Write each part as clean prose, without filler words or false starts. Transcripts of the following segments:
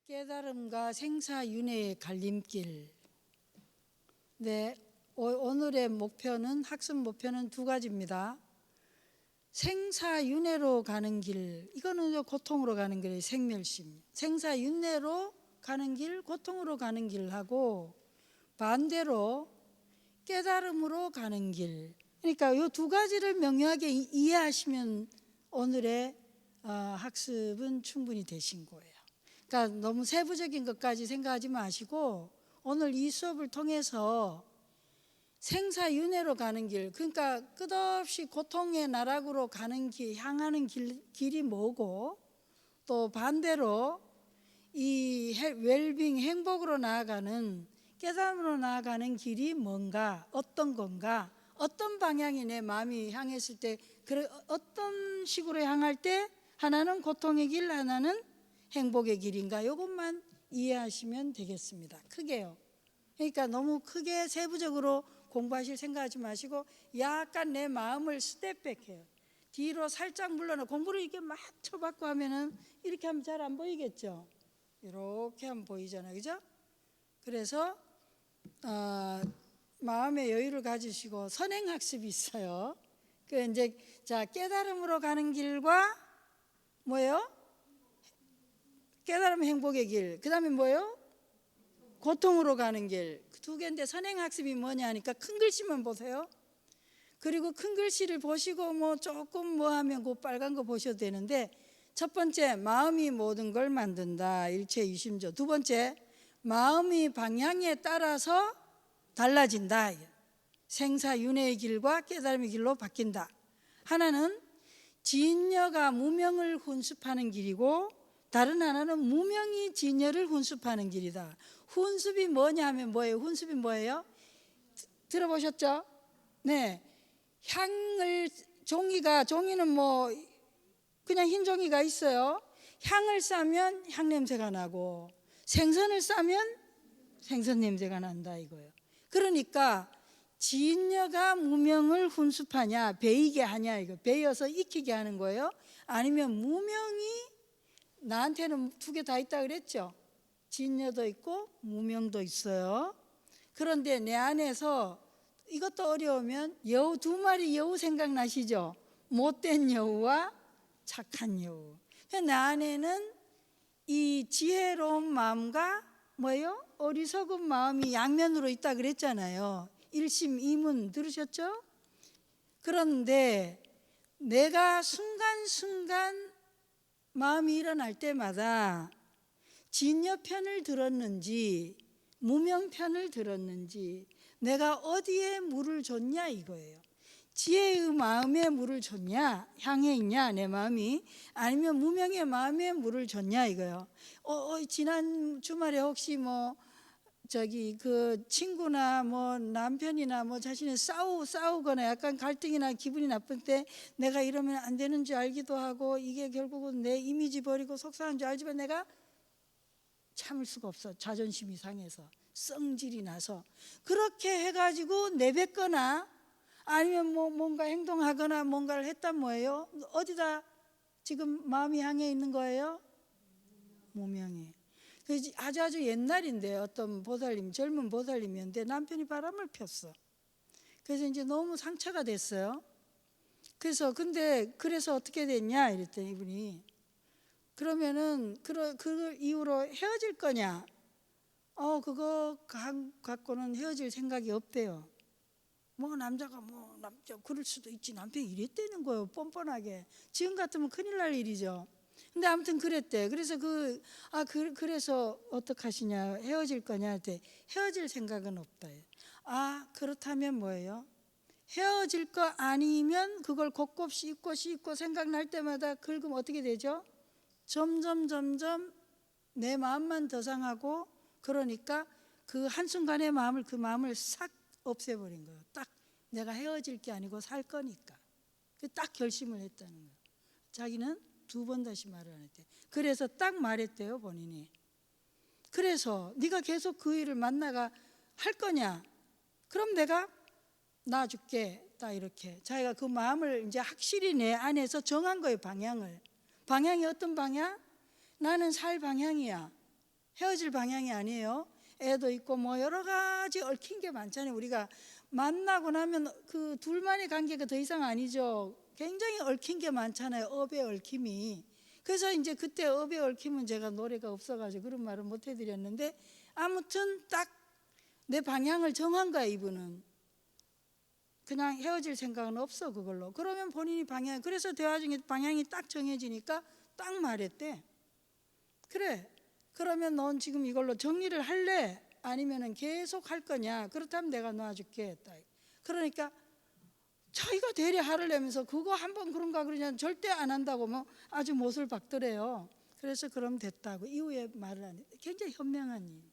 깨달음과 생사윤회의 갈림길. 네, 오늘의 목표는 학습 목표는 두 가지입니다. 생사윤회로 가는 길, 이거는 고통으로 가는 길이에요. 생멸심. 생사윤회로 가는 길, 고통으로 가는 길하고 반대로 깨달음으로 가는 길. 그러니까 이 두 가지를 명료하게 이해하시면 오늘의 학습은 충분히 되신 거예요. 그러니까 너무 세부적인 것까지 생각하지 마시고 오늘 이 수업을 통해서 생사윤회로 가는 길, 그러니까 끝없이 고통의 나락으로 가는 길, 향하는 길이 뭐고, 또 반대로 이 웰빙, 행복으로 나아가는, 깨달음으로 나아가는 길이 뭔가, 어떤 건가, 어떤 방향이 내 마음이 향했을 때, 어떤 식으로 향할 때 하나는 고통의 길, 하나는 행복의 길인가, 이것만 이해하시면 되겠습니다. 크게요. 그러니까 너무 크게 세부적으로 공부하실 생각하지 마시고 약간 내 마음을 스텝백해요. 뒤로 살짝 물러나. 공부를 이렇게 막 쳐받고 하면은 이렇게 하면 잘 안 보이겠죠. 이렇게 하면 보이잖아요, 그죠? 그래서 마음의 여유를 가지시고 선행학습이 있어요. 그 이제 자 깨달음으로 가는 길과 뭐예요? 깨달음 행복의 길. 그 다음에 뭐예요? 고통으로 가는 길. 두 개인데 선행학습이 뭐냐 하니까 큰 글씨만 보세요. 그리고 큰 글씨를 보시고 뭐 조금 뭐 하면 그 빨간 거 보셔도 되는데, 첫 번째 마음이 모든 걸 만든다. 일체이심조. 두 번째 마음이 방향에 따라서 달라진다. 생사윤회의 길과 깨달음의 길로 바뀐다. 하나는 진여가 무명을 훈습하는 길이고 다른 하나는 무명이 진여를 훈습하는 길이다. 훈습이 뭐냐 하면 뭐예요? 훈습이 뭐예요? 들어보셨죠? 네, 향을 종이는 뭐 그냥 흰 종이가 있어요. 향을 싸면 향 냄새가 나고 생선을 싸면 생선 냄새가 난다 이거예요. 그러니까 진여가 무명을 훈습하냐, 배이게 하냐, 이거 배여서 익히게 하는 거예요. 아니면 무명이 나한테는 두 개 다 있다 그랬죠. 진여도 있고 무명도 있어요. 그런데 내 안에서 이것도 어려우면 여우 두 마리 여우 생각나시죠? 못된 여우와 착한 여우. 내 안에는 이 지혜로운 마음과 뭐예요? 어리석은 마음이 양면으로 있다 그랬잖아요. 일심이문 들으셨죠? 그런데 내가 순간순간 마음이 일어날 때마다 진여 편을 들었는지 무명 편을 들었는지 내가 어디에 물을 줬냐 이거예요. 지혜의 마음에 물을 줬냐, 향해 있냐 내 마음이, 아니면 무명의 마음에 물을 줬냐 이거예요. 지난 주말에 혹시 뭐 그 친구나 뭐 남편이나 뭐 자신이 싸우거나 약간 갈등이나 기분이 나쁠 때 내가 이러면 안 되는 줄 알기도 하고 이게 결국은 내 이미지 버리고 속상한 줄 알지만 내가 참을 수가 없어. 자존심이 상해서 성질이 나서 그렇게 해가지고 내뱉거나 아니면 뭐 뭔가 행동하거나 뭔가를 했단 뭐예요? 어디다 지금 마음이 향해 있는 거예요? 무명에. 아주 옛날인데 어떤 보살님, 젊은 보살님이었는데 남편이 바람을 폈어. 그래서 이제 너무 상처가 됐어요. 그래서 어떻게 됐냐 이랬더니 이분이, 그러면은 그 이후로 헤어질 거냐? 그거 갖고는 헤어질 생각이 없대요. 남자 그럴 수도 있지. 남편이 이랬다는 거예요. 뻔뻔하게. 지금 같으면 큰일 날 일이죠. 근데 아무튼 그랬대. 그래서 그래서 어떡하시냐, 헤어질 거냐 할 때 헤어질 생각은 없다. 그렇다면 뭐예요? 헤어질 거 아니면 그걸 곱곱 씹고 생각날 때마다 긁으면 어떻게 되죠? 점점 내 마음만 더 상하고, 그러니까 그 한순간의 그 마음을 싹 없애버린 거예요. 딱 내가 헤어질 게 아니고 살 거니까. 딱 결심을 했다는 거예요. 자기는 두 번 다시 말을 안 했대. 그래서 딱 말했대요, 본인이. 그래서 네가 계속 그 일을 만나가 할 거냐? 그럼 내가 놔줄게. 딱 이렇게 자기가 그 마음을 이제 확실히 내 안에서 정한 거예요. 방향이 어떤 방향? 나는 살 방향이야. 헤어질 방향이 아니에요. 애도 있고 뭐 여러 가지 얽힌 게 많잖아요. 우리가 만나고 나면 그 둘만의 관계가 더 이상 아니죠. 굉장히 얽힌 게 많잖아요. 업의 얽힘이. 그래서 이제 그때 업의 얽힘은 제가 노래가 없어가지고 그런 말을 못 해드렸는데, 아무튼 딱 내 방향을 정한 거야. 이분은 그냥 헤어질 생각은 없어 그걸로. 그러면 본인이 방향, 그래서 대화 중에 방향이 딱 정해지니까 딱 말했대. 그래, 그러면 넌 지금 이걸로 정리를 할래? 아니면은 계속 할 거냐? 그렇다면 내가 놔줄게. 그러니까 자기가 대리 화를 내면서 그거 한번 그런가 그러냐, 절대 안 한다고 뭐 아주 못을 박더래요. 그래서 그럼 됐다고 이후에 말을 안 해. 굉장히 현명한 일,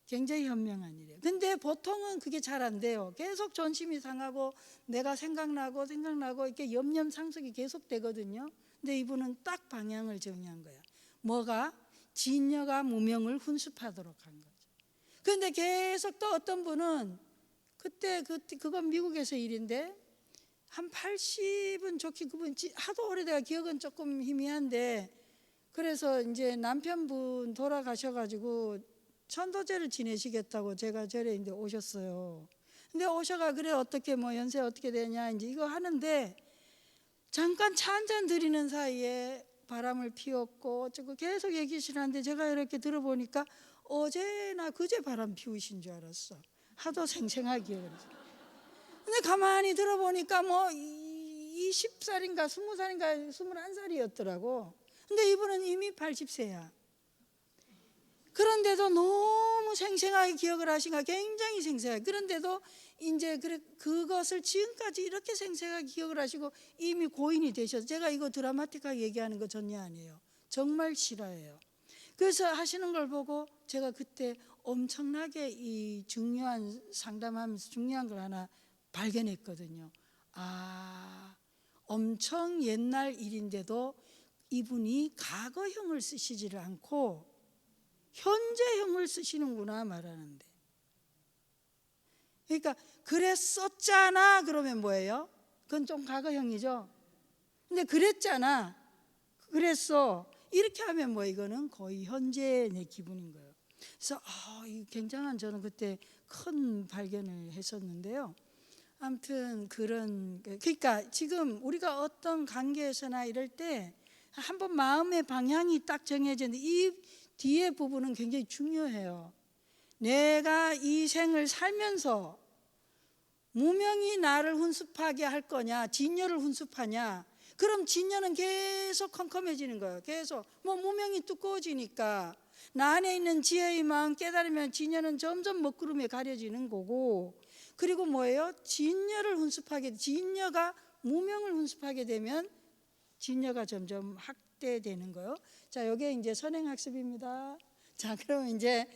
굉장히 현명한 일이에요. 근데 보통은 그게 잘 안 돼요. 계속 존심이 상하고 내가 생각나고 이렇게 염려상석이 계속 되거든요. 근데 이분은 딱 방향을 정리한 거야. 뭐가? 진여가 무명을 훈습하도록 한 거죠. 그런데 계속 또 어떤 분은 그건 미국에서 일인데 한 80은 좋게, 그분 하도 오래돼가 기억은 조금 희미한데, 그래서 이제 남편분 돌아가셔가지고 천도제를 지내시겠다고 제가 절에 이제 오셨어요. 근데 오셔가 그래 어떻게 뭐 연세 어떻게 되냐 이제 이거 하는데, 잠깐 차 한잔 드리는 사이에 바람을 피웠고 어쩌고 계속 얘기하시는데, 제가 이렇게 들어보니까 어제나 그제 바람 피우신 줄 알았어. 하도 생생하게 기억을 했어요. 근데 가만히 들어보니까 뭐 20살인가 20살인가 21살이었더라고. 근데 이분은 이미 80세야. 그런데도 너무 생생하게 기억을 하시니까, 굉장히 생생하게. 그런데도 이제 그것을 지금까지 이렇게 생생하게 기억을 하시고 이미 고인이 되셔서, 제가 이거 드라마틱하게 얘기하는 거 전혀 아니에요. 정말 실화예요. 그래서 하시는 걸 보고 제가 그때 엄청나게 이 중요한 상담하면서 중요한 걸 하나 발견했거든요. 아, 엄청 옛날 일인데도 이분이 과거형을 쓰시지를 않고 현재형을 쓰시는구나 말하는데. 그러니까 그랬었잖아 그러면 뭐예요? 그건 좀 과거형이죠. 근데 그랬잖아, 그랬어, 이렇게 하면 뭐 이거는 거의 현재 내 기분인 거예요. 그래서 이 굉장한, 저는 그때 큰 발견을 했었는데요. 아무튼 그러니까 지금 우리가 어떤 관계에서나 이럴 때 한번 마음의 방향이 딱 정해졌는데, 이 뒤에 부분은 굉장히 중요해요. 내가 이 생을 살면서 무명이 나를 훈습하게 할 거냐, 진여를 훈습하냐. 그럼 진여는 계속 컴컴해지는 거예요. 계속 뭐 무명이 두꺼워지니까 나 안에 있는 지혜의 마음 깨달으면 진여는 점점 먹구름에 가려지는 거고, 그리고 뭐예요? 진여를 훈습하게, 진여가 무명을 훈습하게 되면 진여가 점점 확대되는 거예요. 자, 이게 이제 선행학습입니다. 자, 그럼 이제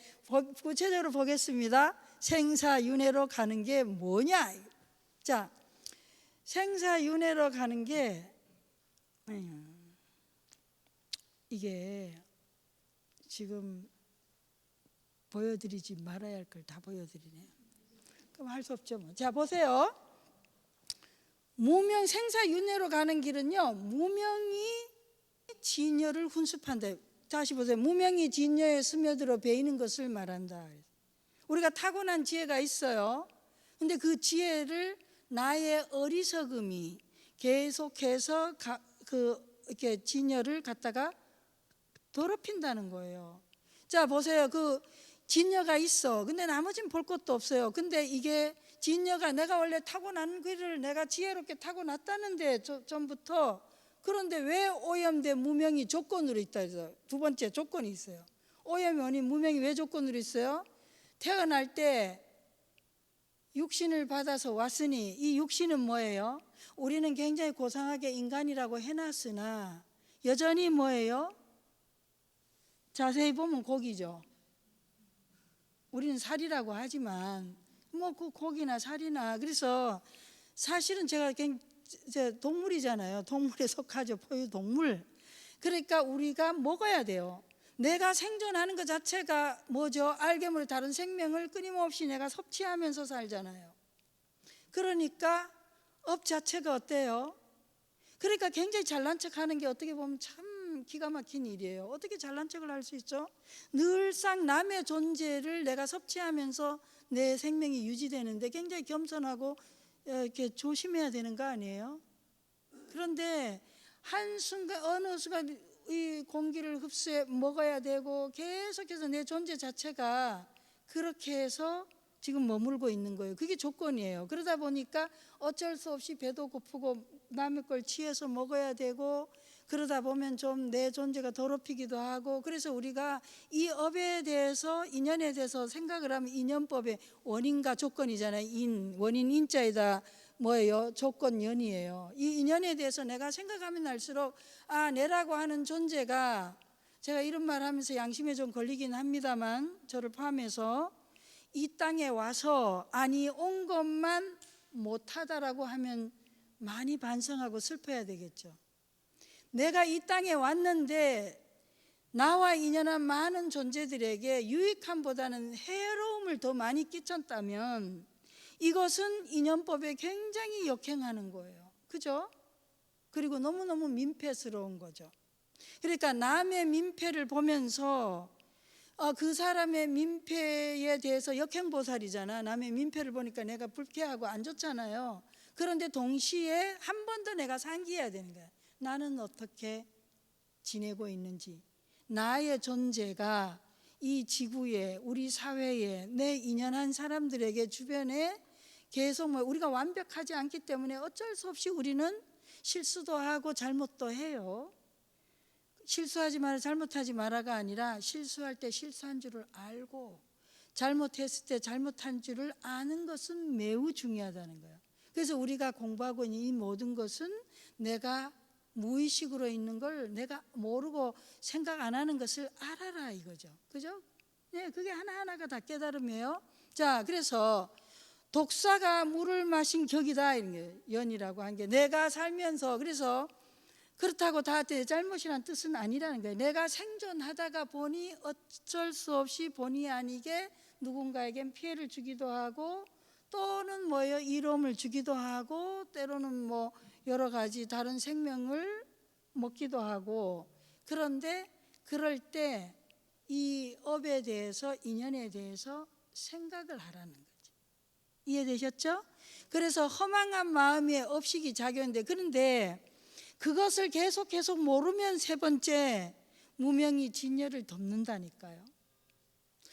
구체적으로 보겠습니다. 생사윤회로 가는 게 뭐냐? 자, 생사윤회로 가는 게 이게 지금 보여드리지 말아야 할 걸 다 보여드리네요. 그럼 할 수 없죠 뭐. 자, 보세요. 무명 생사윤회로 가는 길은요, 무명이 진여를 훈습한다. 다시 보세요. 무명이 진여에 스며들어 배이는 것을 말한다. 우리가 타고난 지혜가 있어요. 근데 그 지혜를 나의 어리석음이 계속해서 이렇게 진여를 갖다가 더럽힌다는 거예요. 자, 보세요. 그 진여가 있어. 근데 나머지는 볼 것도 없어요. 근데 이게 진여가 내가 원래 타고난 길을 내가 지혜롭게 타고났다는데 전부터, 그런데 왜 오염된 무명이 조건으로 있다 해서 두 번째 조건이 있어요. 오염이 원인 무명이 왜 조건으로 있어요? 태어날 때 육신을 받아서 왔으니, 이 육신은 뭐예요? 우리는 굉장히 고상하게 인간이라고 해놨으나 여전히 뭐예요? 자세히 보면 고기죠. 우리는 살이라고 하지만 뭐 그 고기나 살이나, 그래서 사실은 제가 동물이잖아요. 동물에 속하죠. 포유동물. 그러니까 우리가 먹어야 돼요. 내가 생존하는 것 자체가 뭐죠? 알게 모르게 다른 생명을 끊임없이 내가 섭취하면서 살잖아요. 그러니까 업 자체가 어때요? 그러니까 굉장히 잘난 척하는 게 어떻게 보면 참 참 기가 막힌 일이에요. 어떻게 잘난 척을 할 수 있죠? 늘상 남의 존재를 내가 섭취하면서 내 생명이 유지되는데 굉장히 겸손하고 이렇게 조심해야 되는 거 아니에요? 그런데 한순간 어느 순간 이 공기를 흡수해 먹어야 되고 계속해서 내 존재 자체가 그렇게 해서 지금 머물고 있는 거예요. 그게 조건이에요. 그러다 보니까 어쩔 수 없이 배도 고프고 남의 걸 취해서 먹어야 되고 그러다 보면 좀 내 존재가 더럽히기도 하고 그래서 우리가 이 업에 대해서 인연에 대해서 생각을 하면 인연법의 원인과 조건이잖아요. 원인 인자에다 뭐예요? 조건 연이에요. 이 인연에 대해서 내가 생각하면 할수록 내라고 하는 존재가 제가 이런 말 하면서 양심에 좀 걸리긴 합니다만 저를 포함해서 이 땅에 와서 온 것만 못하다라고 하면 많이 반성하고 슬퍼야 되겠죠. 내가 이 땅에 왔는데 나와 인연한 많은 존재들에게 유익함보다는 해로움을 더 많이 끼쳤다면 이것은 인연법에 굉장히 역행하는 거예요. 그죠? 그리고 너무너무 민폐스러운 거죠. 그러니까 남의 민폐를 보면서 그 사람의 민폐에 대해서 역행보살이잖아. 남의 민폐를 보니까 내가 불쾌하고 안 좋잖아요. 그런데 동시에 한 번 더 내가 상기해야 되는 거야. 나는 어떻게 지내고 있는지, 나의 존재가 이 지구에, 우리 사회에, 내 인연한 사람들에게 주변에 계속 우리가 완벽하지 않기 때문에 어쩔 수 없이 우리는 실수도 하고 잘못도 해요. 실수하지 마라, 잘못하지 마라가 아니라 실수할 때 실수한 줄을 알고 잘못했을 때 잘못한 줄을 아는 것은 매우 중요하다는 거예요. 그래서 우리가 공부하고 있는 이 모든 것은 내가 무의식으로 있는 걸 내가 모르고 생각 안 하는 것을 알아라 이거죠. 그죠? 네, 그게 하나하나가 다 깨달음이에요. 자, 그래서 독사가 물을 마신 격이다 이런 게 연이라고 한 게 내가 살면서 그래서 그렇다고 다 내 잘못이란 뜻은 아니라는 거예요. 내가 생존하다가 보니 어쩔 수 없이 본의 아니게 누군가에겐 피해를 주기도 하고 또는 이로움을 주기도 하고 때로는 여러 가지 다른 생명을 먹기도 하고 그런데 그럴 때 이 업에 대해서 인연에 대해서 생각을 하라는 거죠. 이해되셨죠? 그래서 허망한 마음에 업식이 작용인데 그런데 그것을 계속 모르면 세 번째 무명이 진열을 덮는다니까요.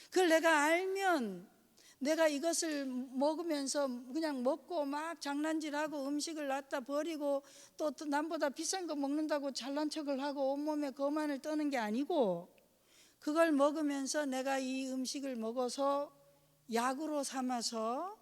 그걸 내가 알면 내가 이것을 먹으면서 그냥 먹고 막 장난질하고 음식을 놨다 버리고 또 남보다 비싼 거 먹는다고 잘난 척을 하고 온몸에 거만을 떠는 게 아니고 그걸 먹으면서 내가 이 음식을 먹어서 약으로 삼아서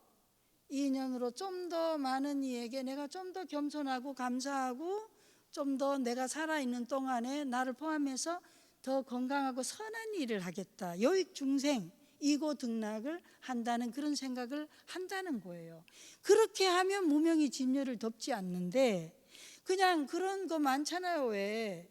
이 인연으로 좀 더 많은 이에게 내가 좀 더 겸손하고 감사하고 좀 더 내가 살아있는 동안에 나를 포함해서 더 건강하고 선한 일을 하겠다. 요익 중생 이고등락을 한다는 그런 생각을 한다는 거예요. 그렇게 하면 무명이 진열을 덮지 않는데 그냥 그런 거 많잖아요. 왜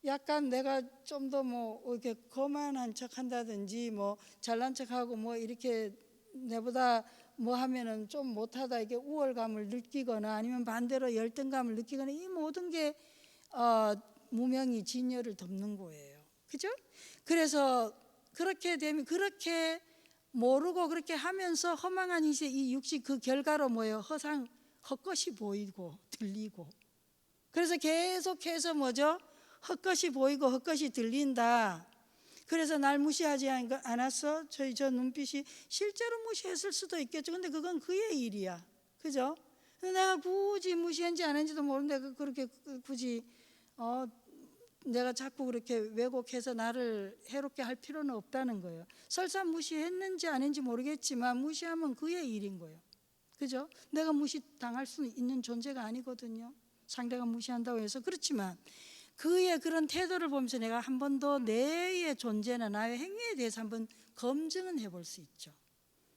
약간 내가 좀 더 이렇게 거만한 척 한다든지 잘난 척하고 이렇게 내보다 하면은 좀 못하다 이게 우월감을 느끼거나 아니면 반대로 열등감을 느끼거나 이 모든 게 무명이 진열을 덮는 거예요. 그죠? 그래서 그렇게 되면 그렇게 모르고 그렇게 하면서 허망한 이 육식 그 결과로 헛것이 보이고 들리고 그래서 계속해서 헛것이 보이고 헛것이 들린다. 그래서 날 무시하지 않았어? 저 눈빛이 실제로 무시했을 수도 있겠죠. 근데 그건 그의 일이야. 그죠? 내가 굳이 무시했는지 안 했는지도 모르는데 그렇게 굳이 내가 자꾸 그렇게 왜곡해서 나를 해롭게 할 필요는 없다는 거예요. 설사 무시했는지 안 했는지 모르겠지만 무시하면 그의 일인 거예요. 그죠? 내가 무시당할 수 있는 존재가 아니거든요. 상대가 무시한다고 해서. 그렇지만 그의 그런 태도를 보면서 내가 한 번 더 내의 존재나 나의 행위에 대해서 한번 검증은 해볼 수 있죠.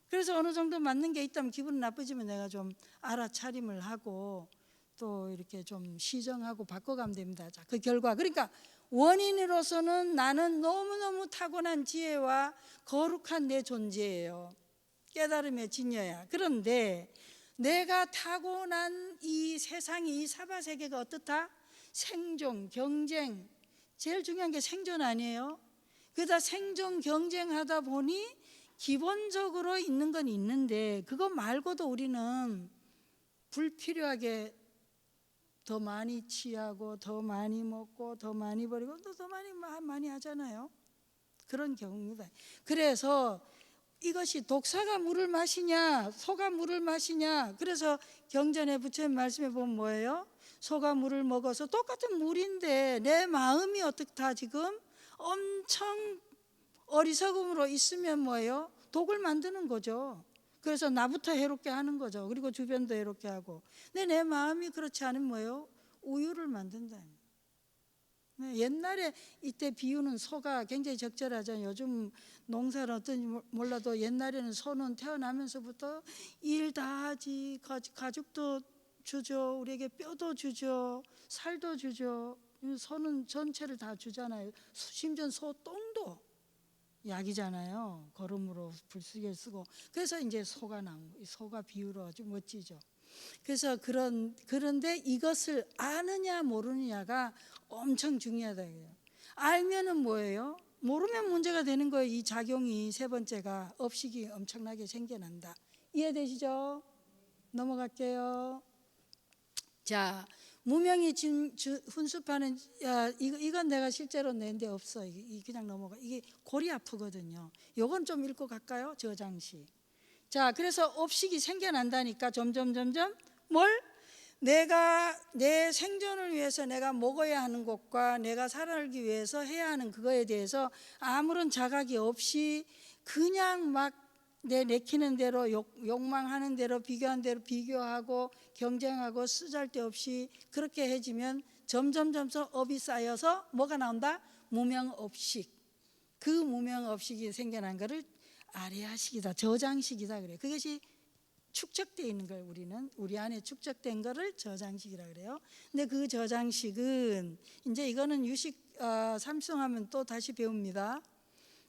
그래서 어느 정도 맞는 게 있다면 기분 나쁘지만 내가 좀 알아차림을 하고 또 이렇게 좀 시정하고 바꿔가면 됩니다. 자, 그 결과 그러니까 원인으로서는 나는 너무너무 타고난 지혜와 거룩한 내 존재예요. 깨달음의 진여야. 그런데 내가 타고난 이 세상이 이 사바세계가 어떻다? 생존, 경쟁, 제일 중요한 게 생존 아니에요? 그러다 생존 경쟁하다 보니 기본적으로 있는 건 있는데 그거 말고도 우리는 불필요하게 더 많이 취하고 더 많이 먹고 더 많이 버리고 또 더 많이 하잖아요. 그런 경우입니다. 그래서 이것이 독사가 물을 마시냐 소가 물을 마시냐, 그래서 경전에 부처님 말씀해 보면 뭐예요? 소가 물을 먹어서 똑같은 물인데 내 마음이 어떻다, 지금 엄청 어리석음으로 있으면 뭐예요? 독을 만드는 거죠. 그래서 나부터 해롭게 하는 거죠. 그리고 주변도 해롭게 하고. 근데 내 마음이 그렇지 않으면 뭐예요? 우유를 만든다. 옛날에 이때 비유는 소가 굉장히 적절하잖아요. 요즘 농사를 어떤지 몰라도 옛날에는 소는 태어나면서부터 일 다 하지, 가죽도 주죠, 우리에게 뼈도 주죠, 살도 주죠. 소는 전체를 다 주잖아요. 심지어 소 똥도 약이잖아요. 거름으로 불쓰게 쓰고. 그래서 이제 소가 나온 거예요. 소가 비유로 아주 멋지죠. 그래서 그런데 이것을 아느냐 모르느냐가 엄청 중요하다. 알면은 뭐예요? 모르면 문제가 되는 거예요. 이 작용이 세 번째가 업식이 엄청나게 생겨난다. 이해되시죠? 넘어갈게요. 자, 무명이 훈수파는, 이건 내가 실제로 낸 데 없어. 그냥 넘어가. 이게 골이 아프거든요. 요건 좀 읽고 갈까요? 저장시. 자, 그래서 업식이 생겨난다니까. 점점 뭘? 내가 내 생존을 위해서 내가 먹어야 하는 것과 내가 살아가기 위해서 해야 하는 그거에 대해서 아무런 자각이 없이 그냥 막 내 내키는 대로 욕망하는 대로 비교한 대로 비교하고 경쟁하고 쓰잘데없이 그렇게 해지면 점점 업이 쌓여서 뭐가 나온다? 무명업식. 그 무명업식이 생겨난 거를 아래하식이다, 저장식이다 그래요. 그것이 축적되어 있는 걸 우리는 우리 안에 축적된 거를 저장식이라 그래요. 근데 그 저장식은 이제 이거는 유식 삼성하면 또 다시 배웁니다.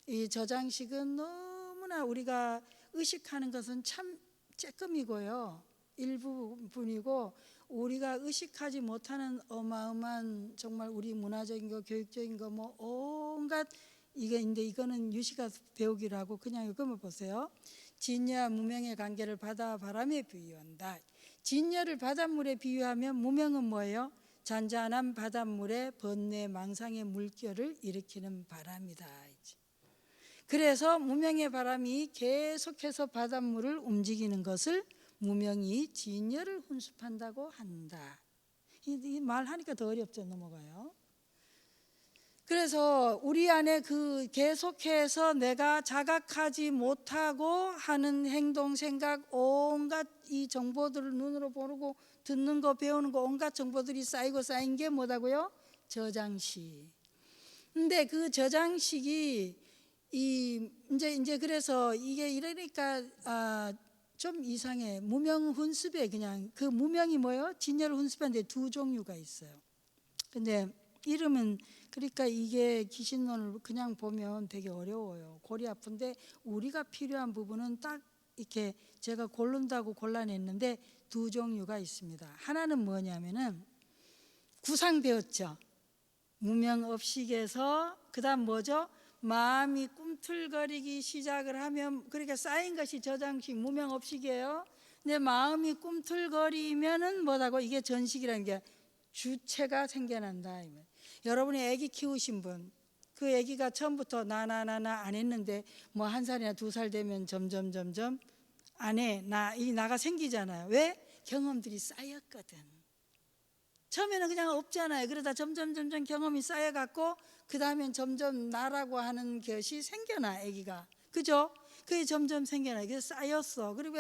이 저장식은 너무나 우리가 의식하는 것은 참 쬐끔이고요, 일부분이고 우리가 의식하지 못하는 어마어마한 정말 우리 문화적인 거, 교육적인 거, 뭐 온갖 이게인데 이거는 유시가 배우기로 하고 그냥 이거만 보세요. 진여와 무명의 관계를 바람에 비유한다. 진여를 바닷물에 비유하면 무명은 뭐예요? 잔잔한 바닷물에 번뇌 망상의 물결을 일으키는 바람이다. 그래서 무명의 바람이 계속해서 바닷물을 움직이는 것을 무명이 진여를 훈습한다고 한다. 이 말하니까 더 어렵죠. 넘어가요. 그래서 우리 안에 그 계속해서 내가 자각하지 못하고 하는 행동, 생각, 온갖 이 정보들을 눈으로 보고 듣는 거, 배우는 거, 온갖 정보들이 쌓인 게 뭐다고요? 저장식. 근데 그 저장식이 이제 그래서 이게 이러니까 좀 이상해. 무명 훈습에 그냥 그 무명이 뭐예요? 진여를 훈습하는데 두 종류가 있어요. 근데 이름은 그러니까 이게 기신론을 그냥 보면 되게 어려워요. 골이 아픈데 우리가 필요한 부분은 딱 이렇게 제가 고른다고 골라냈는데 두 종류가 있습니다. 하나는 뭐냐면은 구상 배웠죠. 무명업식에서 그다음 뭐죠? 마음이 꿈틀거리기 시작을 하면, 그러니까 쌓인 것이 저장식 무명업식이에요. 근데 마음이 꿈틀거리면은 뭐라고? 이게 전식이라는 게 주체가 생겨난다. 여러분이 아기 키우신 분, 그 아기가 처음부터 나나나나 안 했는데 뭐 1살이나 2살 되면 점점 안 해. 나가 생기잖아요. 왜? 경험들이 쌓였거든. 처음에는 그냥 없잖아요. 그러다 점점 경험이 쌓여갖고 그 다음엔 점점 나라고 하는 것이 생겨나, 아기가. 그죠? 그게 점점 생겨나. 이게 쌓였어. 그리고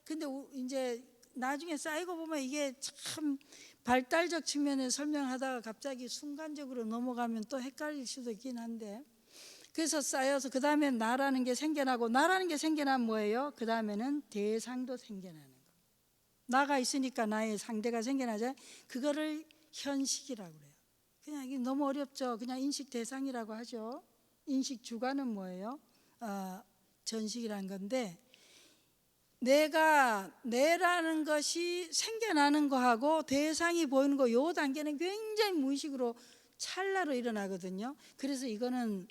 근데 이제 나중에 쌓이고 보면 이게 참 발달적 측면에 설명하다가 갑자기 순간적으로 넘어가면 또 헷갈릴 수도 있긴 한데, 그래서 쌓여서 그 다음에 나라는 게 생겨나고, 나라는 게 생겨나면 뭐예요? 그 다음에는 대상도 생겨나는 거. 나가 있으니까 나의 상대가 생겨나죠. 그거를 현식이라고 그래요. 그냥 이게 너무 어렵죠. 그냥 인식 대상이라고 하죠. 인식 주관은 뭐예요? 전식이라는 건데, 내라는 것이 생겨나는 거하고 대상이 보이는 거, 요 단계는 굉장히 무의식으로 찰나로 일어나거든요. 그래서 이거는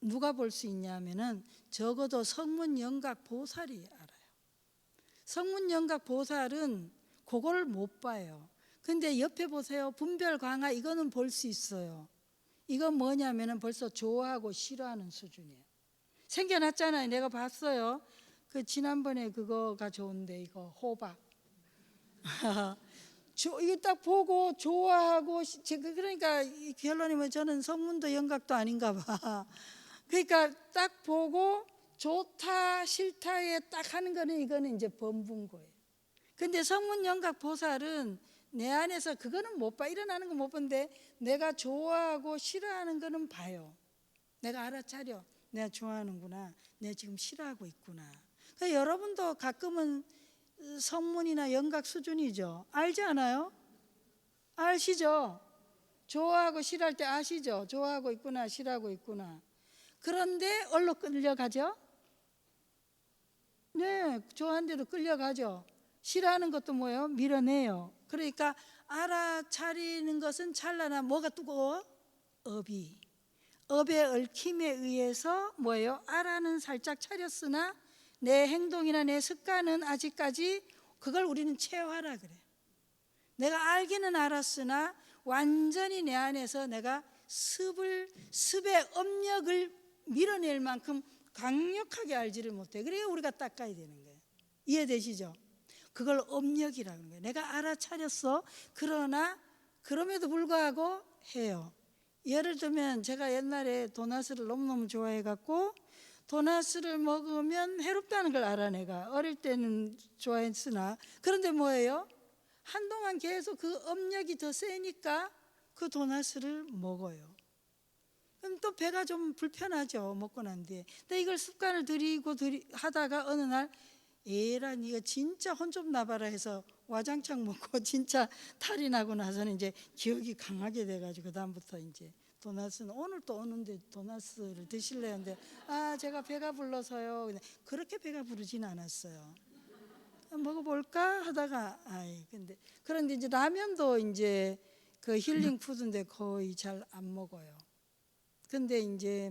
누가 볼 수 있냐면은 적어도 성문영각 보살이 알아요. 성문영각 보살은 그걸 못 봐요. 근데 옆에 보세요. 분별광화 이거는 볼 수 있어요. 이건 뭐냐면은 벌써 좋아하고 싫어하는 수준이에요. 생겨났잖아요. 내가 봤어요. 그 지난번에 그거가 좋은데 이거 호박. 이거 딱 보고 좋아하고 그러니까 이 결론이 뭐 저는 성문도 영각도 아닌가 봐. 그러니까 딱 보고 좋다 싫다에 딱 하는 거는 이거는 이제 범분 거예요. 근데 성문 영각 보살은 내 안에서 그거는 못 봐. 일어나는 건 못 본데 내가 좋아하고 싫어하는 거는 봐요. 내가 알아차려. 내가 좋아하는구나. 내가 지금 싫어하고 있구나. 그러니까 여러분도 가끔은 성문이나 영각 수준이죠. 알지 않아요? 아시죠? 좋아하고 싫어할 때 아시죠? 좋아하고 있구나 싫어하고 있구나. 그런데 얼로 끌려가죠? 네, 좋아하는데도 끌려가죠. 싫어하는 것도 뭐예요? 밀어내요. 그러니까 알아차리는 것은 찰나나 뭐가 뜨거워? 업이. 업의 얽힘에 의해서 뭐예요? 알아는 살짝 차렸으나 내 행동이나 내 습관은 아직까지 그걸 우리는 체화라 그래요. 내가 알기는 알았으나 완전히 내 안에서 내가 습의 업력을 밀어낼 만큼 강력하게 알지를 못해. 그래야 우리가 닦아야 되는 거예요. 이해되시죠? 그걸 업력이라는 거예요. 내가 알아차렸어. 그러나 그럼에도 불구하고 해요. 예를 들면 제가 옛날에 도나스를 너무너무 좋아해갖고 도나스를 먹으면 해롭다는 걸 알아. 내가 어릴 때는 좋아했으나 그런데 뭐예요? 한동안 계속 그 업력이 더 세니까 그 도나스를 먹어요. 그럼 또 배가 좀 불편하죠. 먹고 난 뒤에. 근데 이걸 습관을 하다가 어느 날 에란 이거 진짜 혼 좀 나봐라 해서 와장창 먹고 진짜 탈이 나고 나서는 이제 기억이 강하게 돼가지고 그다음부터 이제 도나스는 오늘 또 오는데 도나스를 드실래요? 근데 제가 배가 불러서요. 그렇게 배가 부르진 않았어요. 먹어볼까 하다가 근데 그런데 이제 라면도 이제 그 힐링 푸드인데 거의 잘 안 먹어요. 근데 이제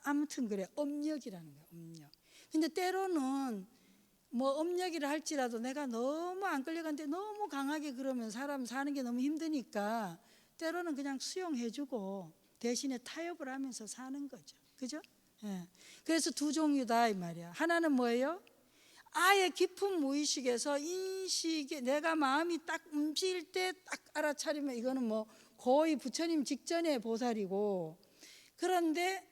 아무튼 그래 업력이라는 거야. 업력. 근데 때로는 뭐 업력이라 할지라도 내가 너무 안 끌려가는데 너무 강하게 그러면 사람 사는 게 너무 힘드니까 때로는 그냥 수용해주고 대신에 타협을 하면서 사는 거죠. 그죠? 예. 그래서 두 종류다 이 말이야. 하나는 뭐예요? 아예 깊은 무의식에서 인식에 내가 마음이 딱 움직일 때 딱 알아차리면 이거는 뭐 거의 부처님 직전의 보살이고, 그런데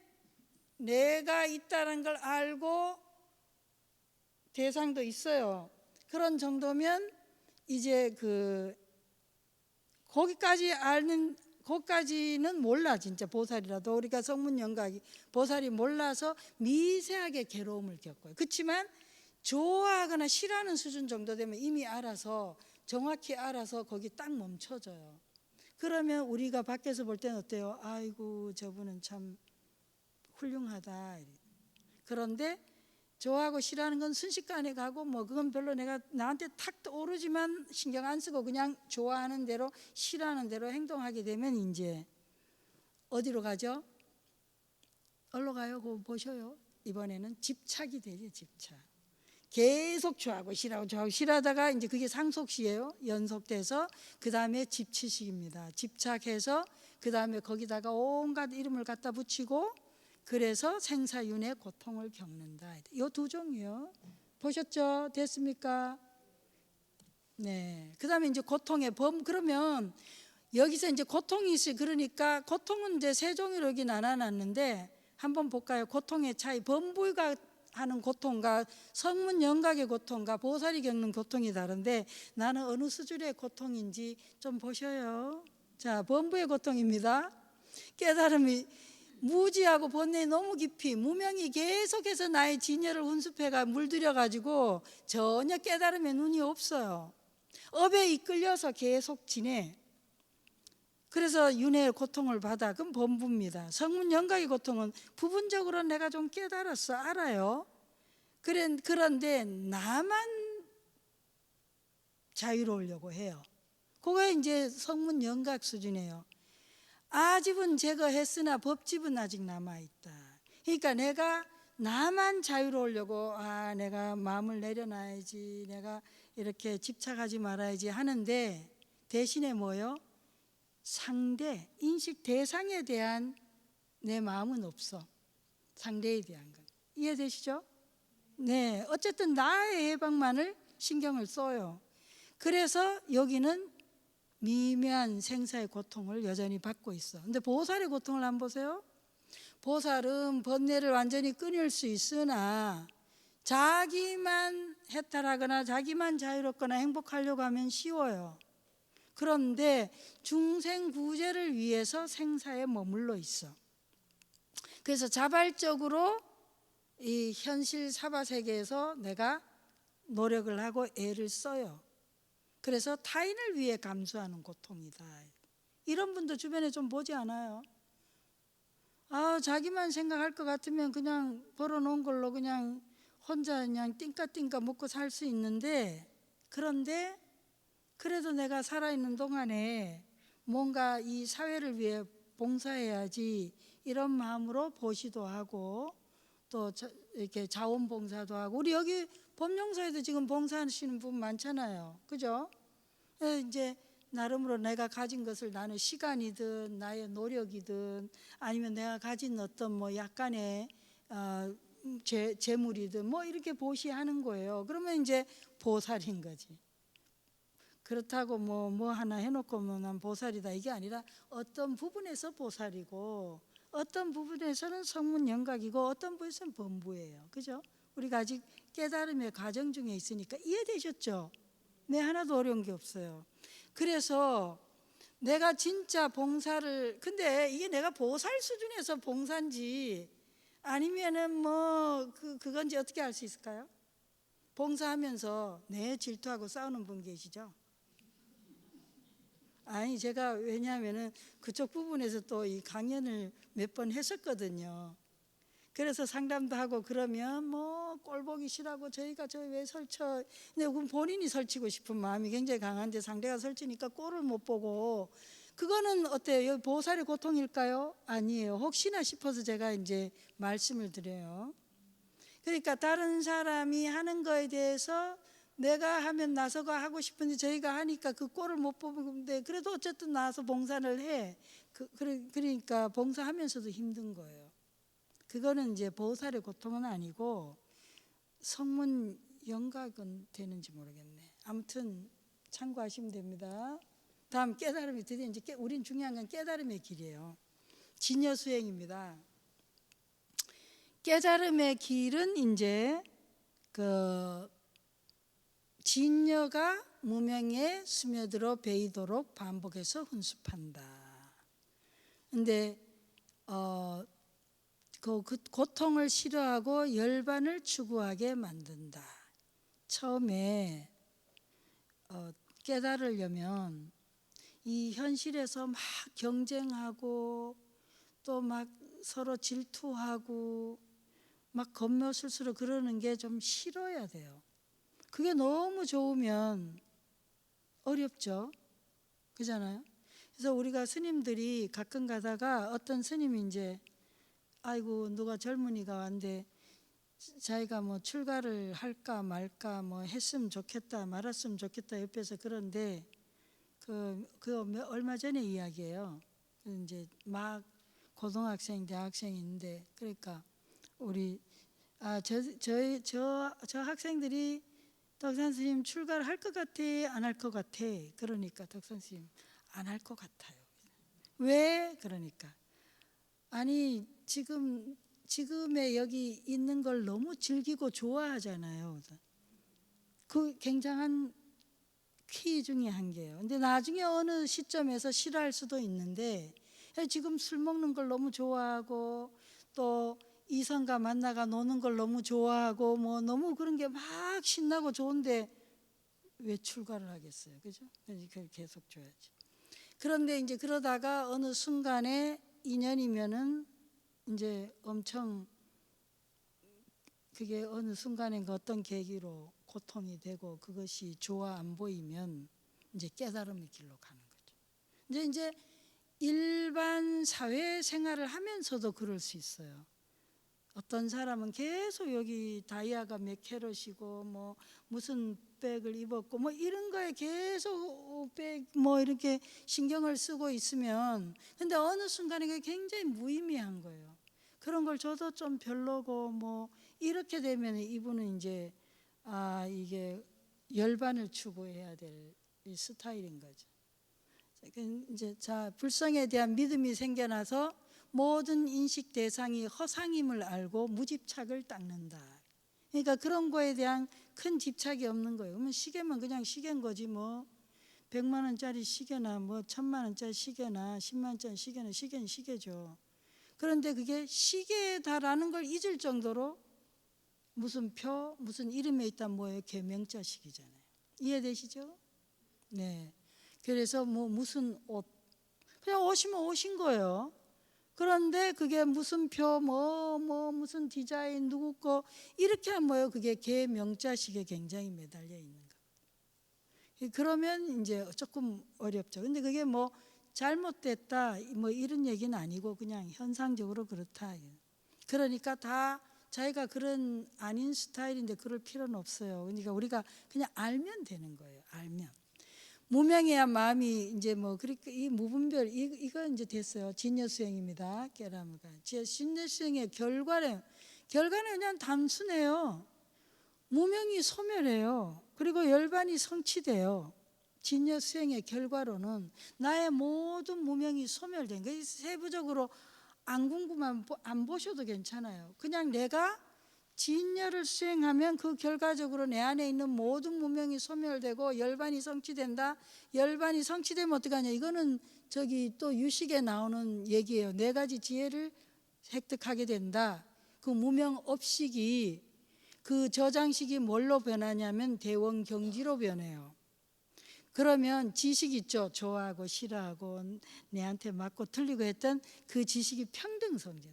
내가 있다는 걸 알고 대상도 있어요. 그런 정도면 이제 거기까지는 몰라. 진짜 보살이라도 우리가 성문영각이 보살이 몰라서 미세하게 괴로움을 겪어요. 그렇지만 좋아하거나 싫어하는 수준 정도 되면 이미 알아서 정확히 알아서 거기 딱 멈춰져요. 그러면 우리가 밖에서 볼 때는 어때요? 아이고 저분은 참 훌륭하다. 그런데 좋아하고 싫어하는 건 순식간에 가고 뭐 그건 별로 내가 나한테 탁 떠오르지만 신경 안 쓰고 그냥 좋아하는 대로 싫어하는 대로 행동하게 되면 이제 어디로 가죠? 어디로 가요? 그거 보셔요. 이번에는 집착이 되죠. 집착. 계속 좋아하고 싫어하다가 이제 그게 상속시예요. 연속돼서 그 다음에 집치식입니다. 집착해서 그 다음에 거기다가 온갖 이름을 갖다 붙이고 그래서 생사윤의 고통을 겪는다. 이 두 종이요. 보셨죠? 됐습니까? 네. 그 다음에 이제 고통의 그러면 여기서 이제 고통이 있어요. 그러니까 고통은 이제 세 종류로 여기 나눠놨는데 한번 볼까요? 고통의 차이. 범부가 하는 고통과 성문 영각의 고통과 보살이 겪는 고통이 다른데 나는 어느 수준의 고통인지 좀 보셔요. 자, 범부의 고통입니다. 깨달음이 무지하고 번뇌에 너무 깊이 무명이 계속해서 나의 진여를 훈습해가 물들여가지고 전혀 깨달음에 눈이 없어요. 업에 이끌려서 계속 지내. 그래서 윤회의 고통을 받아. 그럼 범부입니다. 성문 영각의 고통은 부분적으로 내가 좀 깨달았어. 알아요. 그런데 나만 자유로우려고 해요. 그게 이제 성문 영각 수준이에요. 아집은 제거했으나 법집은 아직 남아있다. 그러니까 내가 나만 자유로우려고 내가 마음을 내려놔야지, 내가 이렇게 집착하지 말아야지 하는데 대신에 뭐요? 상대, 인식 대상에 대한 내 마음은 없어. 상대에 대한 건. 이해되시죠? 네, 어쨌든 나의 해방만을 신경을 써요. 그래서 여기는 미묘한 생사의 고통을 여전히 받고 있어. 근데 보살의 고통을 한번 보세요. 보살은 번뇌를 완전히 끊을 수 있으나 자기만 해탈하거나 자기만 자유롭거나 행복하려고 하면 쉬워요. 그런데 중생 구제를 위해서 생사에 머물러 있어. 그래서 자발적으로 이 현실 사바 세계에서 내가 노력을 하고 애를 써요. 그래서 타인을 위해 감수하는 고통이다. 이런 분도 주변에 좀 보지 않아요? 자기만 생각할 것 같으면 그냥 벌어놓은 걸로 그냥 혼자 그냥 띵까띵까 먹고 살 수 있는데, 그런데 그래도 내가 살아있는 동안에 뭔가 이 사회를 위해 봉사해야지 이런 마음으로 보시도 하고 또 이렇게 자원봉사도 하고, 우리 여기 법령사에도 지금 봉사하시는 분 많잖아요. 그죠? 이제 나름으로 내가 가진 것을 나는 시간이든 나의 노력이든 아니면 내가 가진 어떤 뭐 약간의 재물이든 뭐 이렇게 보시하는 거예요. 그러면 이제 보살인 거지. 그렇다고 뭐 하나 해놓고 난 보살이다 이게 아니라 어떤 부분에서 보살이고 어떤 부분에서는 성문 영각이고 어떤 부분에서는 범부예요. 그죠? 우리가 아직 깨달음의 과정 중에 있으니까 이해되셨죠? 네, 하나도 어려운 게 없어요. 그래서 내가 진짜 봉사를, 근데 이게 내가 보살 수준에서 봉사인지 아니면은 뭐 그건지 어떻게 알 수 있을까요? 봉사하면서 질투하고 싸우는 분 계시죠? 아니, 제가 왜냐하면은 그쪽 부분에서 또 이 강연을 몇 번 했었거든요. 그래서 상담도 하고 그러면 뭐 꼴보기 싫어하고 저희가 저 왜 설쳐, 근데 본인이 설치고 싶은 마음이 굉장히 강한데 상대가 설치니까 꼴을 못 보고, 그거는 어때요? 여기 보살의 고통일까요? 아니에요. 혹시나 싶어서 제가 이제 말씀을 드려요. 그러니까 다른 사람이 하는 거에 대해서 내가 하면 나서가 하고 싶은데 저희가 하니까 그 꼴을 못 보는데 그래도 어쨌든 나와서 봉사를 해. 그러니까 봉사하면서도 힘든 거예요. 그거는 이제 보살의 고통은 아니고 성문 영각은 되는지 모르겠네. 아무튼 참고하시면 됩니다. 다음 깨달음이 드디어 이제 우린 중요한 건 깨달음의 길이에요. 진여 수행입니다. 깨달음의 길은 이제 진여가 무명에 스며들어 베이도록 반복해서 훈습한다. 근데 그 고통을 싫어하고 열반을 추구하게 만든다. 처음에 깨달으려면 이 현실에서 막 경쟁하고 또 막 서로 질투하고 막 겁먹을수록 그러는 게 좀 싫어야 돼요. 그게 너무 좋으면 어렵죠. 그잖아요. 그래서 우리가 스님들이 가끔 가다가 어떤 스님이 이제 아이고 누가 젊은이가 왔는데 자기가 뭐 출가를 할까 말까 뭐 했으면 좋겠다 말았으면 좋겠다 옆에서 그런데 그 얼마 전에 이야기예요. 이제 막 고등학생 대학생인데 그러니까 우리 저 학생들이 덕산 스님 출가를 할 것 같아 안 할 것 같아. 그러니까 덕산 스님 안 할 것 같아요. 왜? 그러니까 아니 지금의 여기 있는 걸 너무 즐기고 좋아하잖아요. 그 굉장한 키 중에 한 개예요. 근데 나중에 어느 시점에서 싫어할 수도 있는데 지금 술 먹는 걸 너무 좋아하고 또 이성과 만나가 노는 걸 너무 좋아하고 뭐 너무 그런 게 막 신나고 좋은데 왜 출가를 하겠어요? 그죠? 그걸 계속 줘야지. 그런데 이제 그러다가 어느 순간에 인연이면은 이제 엄청 그게 어느 순간에 어떤 계기로 고통이 되고 그것이 좋아 안 보이면 이제 깨달음의 길로 가는 거죠. 이제 일반 사회생활을 하면서도 그럴 수 있어요. 어떤 사람은 계속 여기 다이아가 몇 캐럿이고 뭐 무슨 백을 입었고 뭐 이런 거에 계속 뭐 이렇게 신경을 쓰고 있으면, 근데 어느 순간에 그게 굉장히 무의미한 거예요. 그런 걸 줘도 좀 별로고 뭐 이렇게 되면 이분은 이제 이게 열반을 추구해야 될 이 스타일인 거죠. 이제 불성에 대한 믿음이 생겨나서 모든 인식 대상이 허상임을 알고 무집착을 닦는다. 그러니까 그런 거에 대한 큰 집착이 없는 거예요. 그러면 시계면 그냥 시계인 거지 뭐. 100만 원짜리 시계나 뭐 1000만 원짜리 시계나 10만 원짜리 시계나 시계는 시계죠. 그런데 그게 시계다라는 걸 잊을 정도로 무슨 표, 무슨 이름에 있다 뭐예요? 개명자식이잖아요. 이해되시죠? 네. 그래서 뭐 무슨 옷, 그냥 옷이면 옷인 거예요. 그런데 그게 무슨 표, 무슨 디자인, 누구 거 이렇게 하면 뭐예요? 그게 개명자식에 굉장히 매달려 있는 거. 그러면 이제 조금 어렵죠. 근데 그게 뭐 잘못됐다 뭐 이런 얘기는 아니고 그냥 현상적으로 그렇다. 그러니까 다 자기가 그런 아닌 스타일인데 그럴 필요는 없어요. 그러니까 우리가 그냥 알면 되는 거예요. 알면. 무명해야 마음이 이제 뭐 그러니까 이 무분별 이거 이제 됐어요. 진여 수행입니다. 깨라무가 진여 수행의 결과는 그냥 단순해요. 무명이 소멸해요. 그리고 열반이 성취돼요. 진여 수행의 결과로는 나의 모든 무명이 소멸된 거예요. 세부적으로 안 궁금하면 안 보셔도 괜찮아요. 그냥 내가 진여를 수행하면 그 결과적으로 내 안에 있는 모든 무명이 소멸되고 열반이 성취된다. 열반이 성취되면 어떻게 하냐. 이거는 저기 또 유식에 나오는 얘기예요. 4가지 지혜를 획득하게 된다. 그 무명 업식이 그 저장식이 뭘로 변하냐면 대원경지로 변해요. 그러면 지식 있죠. 좋아하고 싫어하고 내한테 맞고 틀리고 했던 그 지식이 평등성질.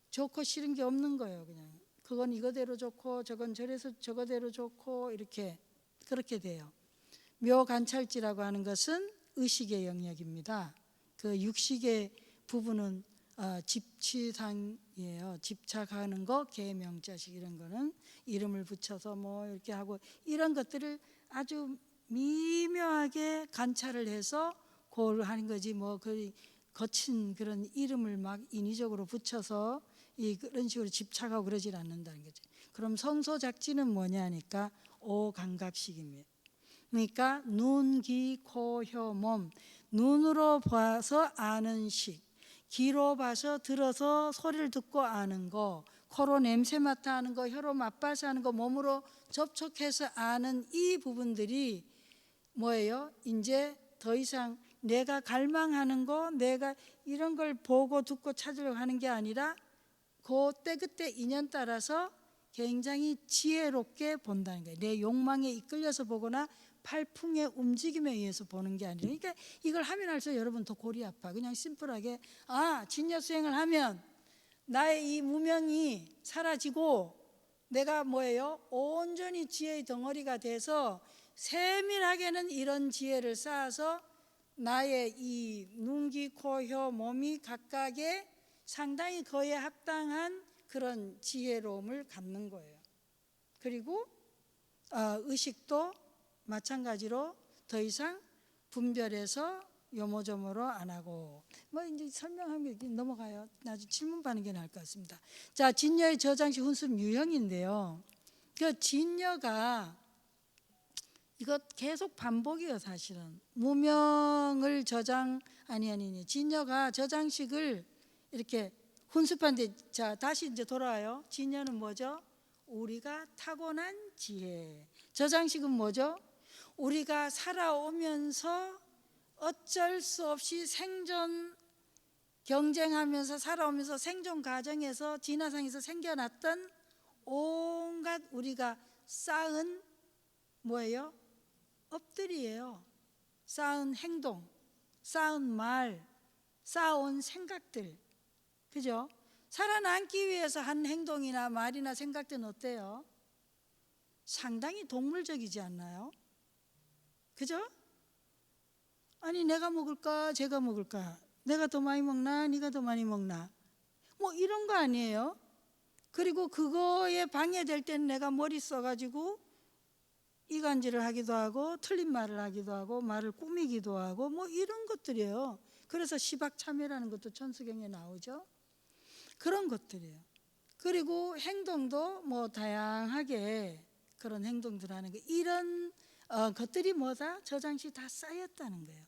좋고 싫은 게 없는 거예요. 그냥 그건 이거대로 좋고 저건 저거대로 좋고 이렇게 그렇게 돼요. 묘관찰지라고 하는 것은 의식의 영역입니다. 그 육식의 부분은 집취상이에요. 집착하는 거, 계명자식 이런 거는 이름을 붙여서 뭐 이렇게 하고 이런 것들을 아주 미묘하게 관찰을 해서 그걸 하는 거지 뭐 그 거친 그런 이름을 막 인위적으로 붙여서 그런 식으로 집착하고 그러질 않는다는 거죠. 그럼 성소작지는 뭐냐니까 오감각식입니다. 그러니까 눈, 귀, 코, 혀, 몸, 눈으로 봐서 아는 식, 귀로 봐서 들어서 소리를 듣고 아는 거, 코로 냄새 맡아 아는 거, 혀로 맛봐서 아는 거, 몸으로 접촉해서 아는 이 부분들이 뭐예요? 이제 더 이상 내가 갈망하는 거, 내가 이런 걸 보고 듣고 찾으려고 하는 게 아니라 그때 인연 따라서 굉장히 지혜롭게 본다는 거예요. 내 욕망에 이끌려서 보거나 팔풍의 움직임에 의해서 보는 게 아니라, 그러니까 이걸 하면 할수록 여러분 더 골이 아파. 그냥 심플하게 진여 수행을 하면 나의 이 무명이 사라지고 내가 뭐예요? 온전히 지혜의 덩어리가 돼서 세밀하게는 이런 지혜를 쌓아서 나의 이 눈, 귀, 코, 혀, 몸이 각각의 상당히 그에 합당한 그런 지혜로움을 갖는 거예요. 그리고 의식도 마찬가지로 더 이상 분별해서 요모조모로 안 하고 뭐 이제 설명하면 넘어가요. 나중에 질문 받는 게 나을 것 같습니다. 자, 진여의 저장식 훈습 유형인데요. 그 진여가 이거 계속 반복이에요. 사실은 무명을 진여가 저장식을 이렇게 훈습하는데, 자 다시 이제 돌아와요. 진여는 뭐죠? 우리가 타고난 지혜. 저장식은 뭐죠? 우리가 살아오면서 어쩔 수 없이 생존 경쟁하면서 살아오면서 생존 과정에서 진화상에서 생겨났던 온갖 우리가 쌓은 뭐예요? 업들이에요. 쌓은 행동, 쌓은 말, 쌓아온 생각들. 그죠? 살아남기 위해서 한 행동이나 말이나 생각들은 어때요? 상당히 동물적이지 않나요? 그죠? 아니 내가 먹을까 제가 먹을까, 내가 더 많이 먹나 네가 더 많이 먹나, 뭐 이런 거 아니에요? 그리고 그거에 방해될 때는 내가 머리 써가지고 이간질을 하기도 하고 틀린 말을 하기도 하고 말을 꾸미기도 하고 뭐 이런 것들이에요. 그래서 시박참회라는 것도 천수경에 나오죠. 그런 것들이에요. 그리고 행동도 뭐 다양하게 그런 행동들 하는 거, 이런 것들이 뭐다? 저장식 다 쌓였다는 거예요.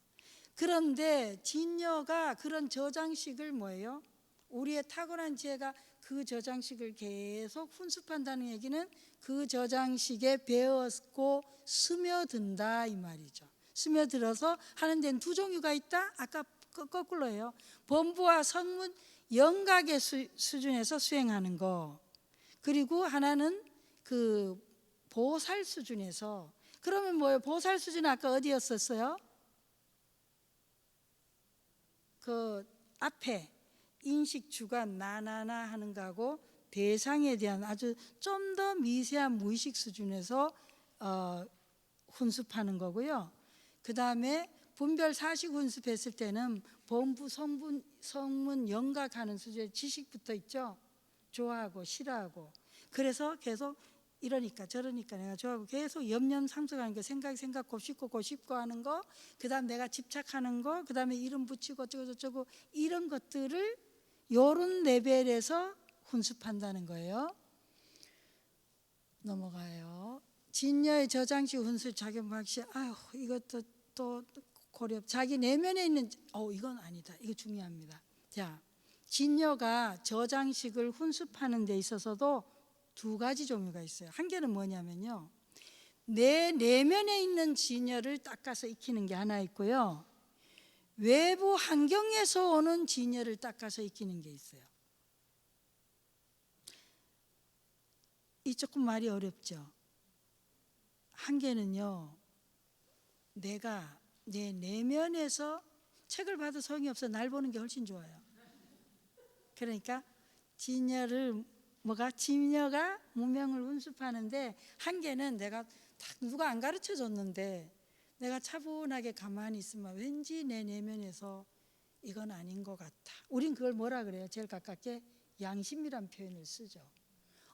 그런데 진여가 그런 저장식을 뭐예요? 우리의 탁월한 지혜가 그 저장식을 계속 훈습한다는 얘기는 그 저장식에 배웠고 스며든다 이 말이죠. 스며들어서 하는 데는 두 종류가 있다. 아까 거꾸로예요. 범부와 성문 영각의 수준에서 수행하는 거, 그리고 하나는 그 보살 수준에서. 그러면 뭐예요? 보살 수준 아까 어디였었어요? 그 앞에 인식 주관 나나나 하는 거하고 대상에 대한 아주 좀 더 미세한 무의식 수준에서 훈습하는 거고요. 그 다음에 분별 사식 훈습했을 때는 범부 성문 영각하는 수준의 지식부터 있죠. 좋아하고 싫어하고. 그래서 계속 이러니까 저러니까 내가 좋아하고 계속 염려상속하는 거, 생각 곱씹고 하는 거, 그 다음 내가 집착하는 거, 그 다음에 이름 붙이고 어쩌고 저쩌고 이런 것들을 요런 레벨에서 훈습한다는 거예요. 넘어가요. 진여의 저장식 훈습 작용방식. 아유 이것도 또 고려. 자기 내면에 있는 이건 아니다. 이거 중요합니다. 자, 진여가 저장식을 훈습하는 데 있어서도 두 가지 종류가 있어요. 한 개는 뭐냐면요, 내 내면에 있는 진여를 닦아서 익히는 게 하나 있고요, 외부 환경에서 오는 진여를 닦아서 익히는 게 있어요. 이 조금 말이 어렵죠. 한 개는요, 내가 내 내면에서 책을 봐도 소용이 없어. 날 보는 게 훨씬 좋아요. 그러니까 진여를 진여가 무명을 훈습하는데, 한 개는 내가 누가 안 가르쳐 줬는데 내가 차분하게 가만히 있으면 왠지 내 내면에서 이건 아닌 것 같아. 우린 그걸 뭐라 그래요? 제일 가깝게 양심이란 표현을 쓰죠.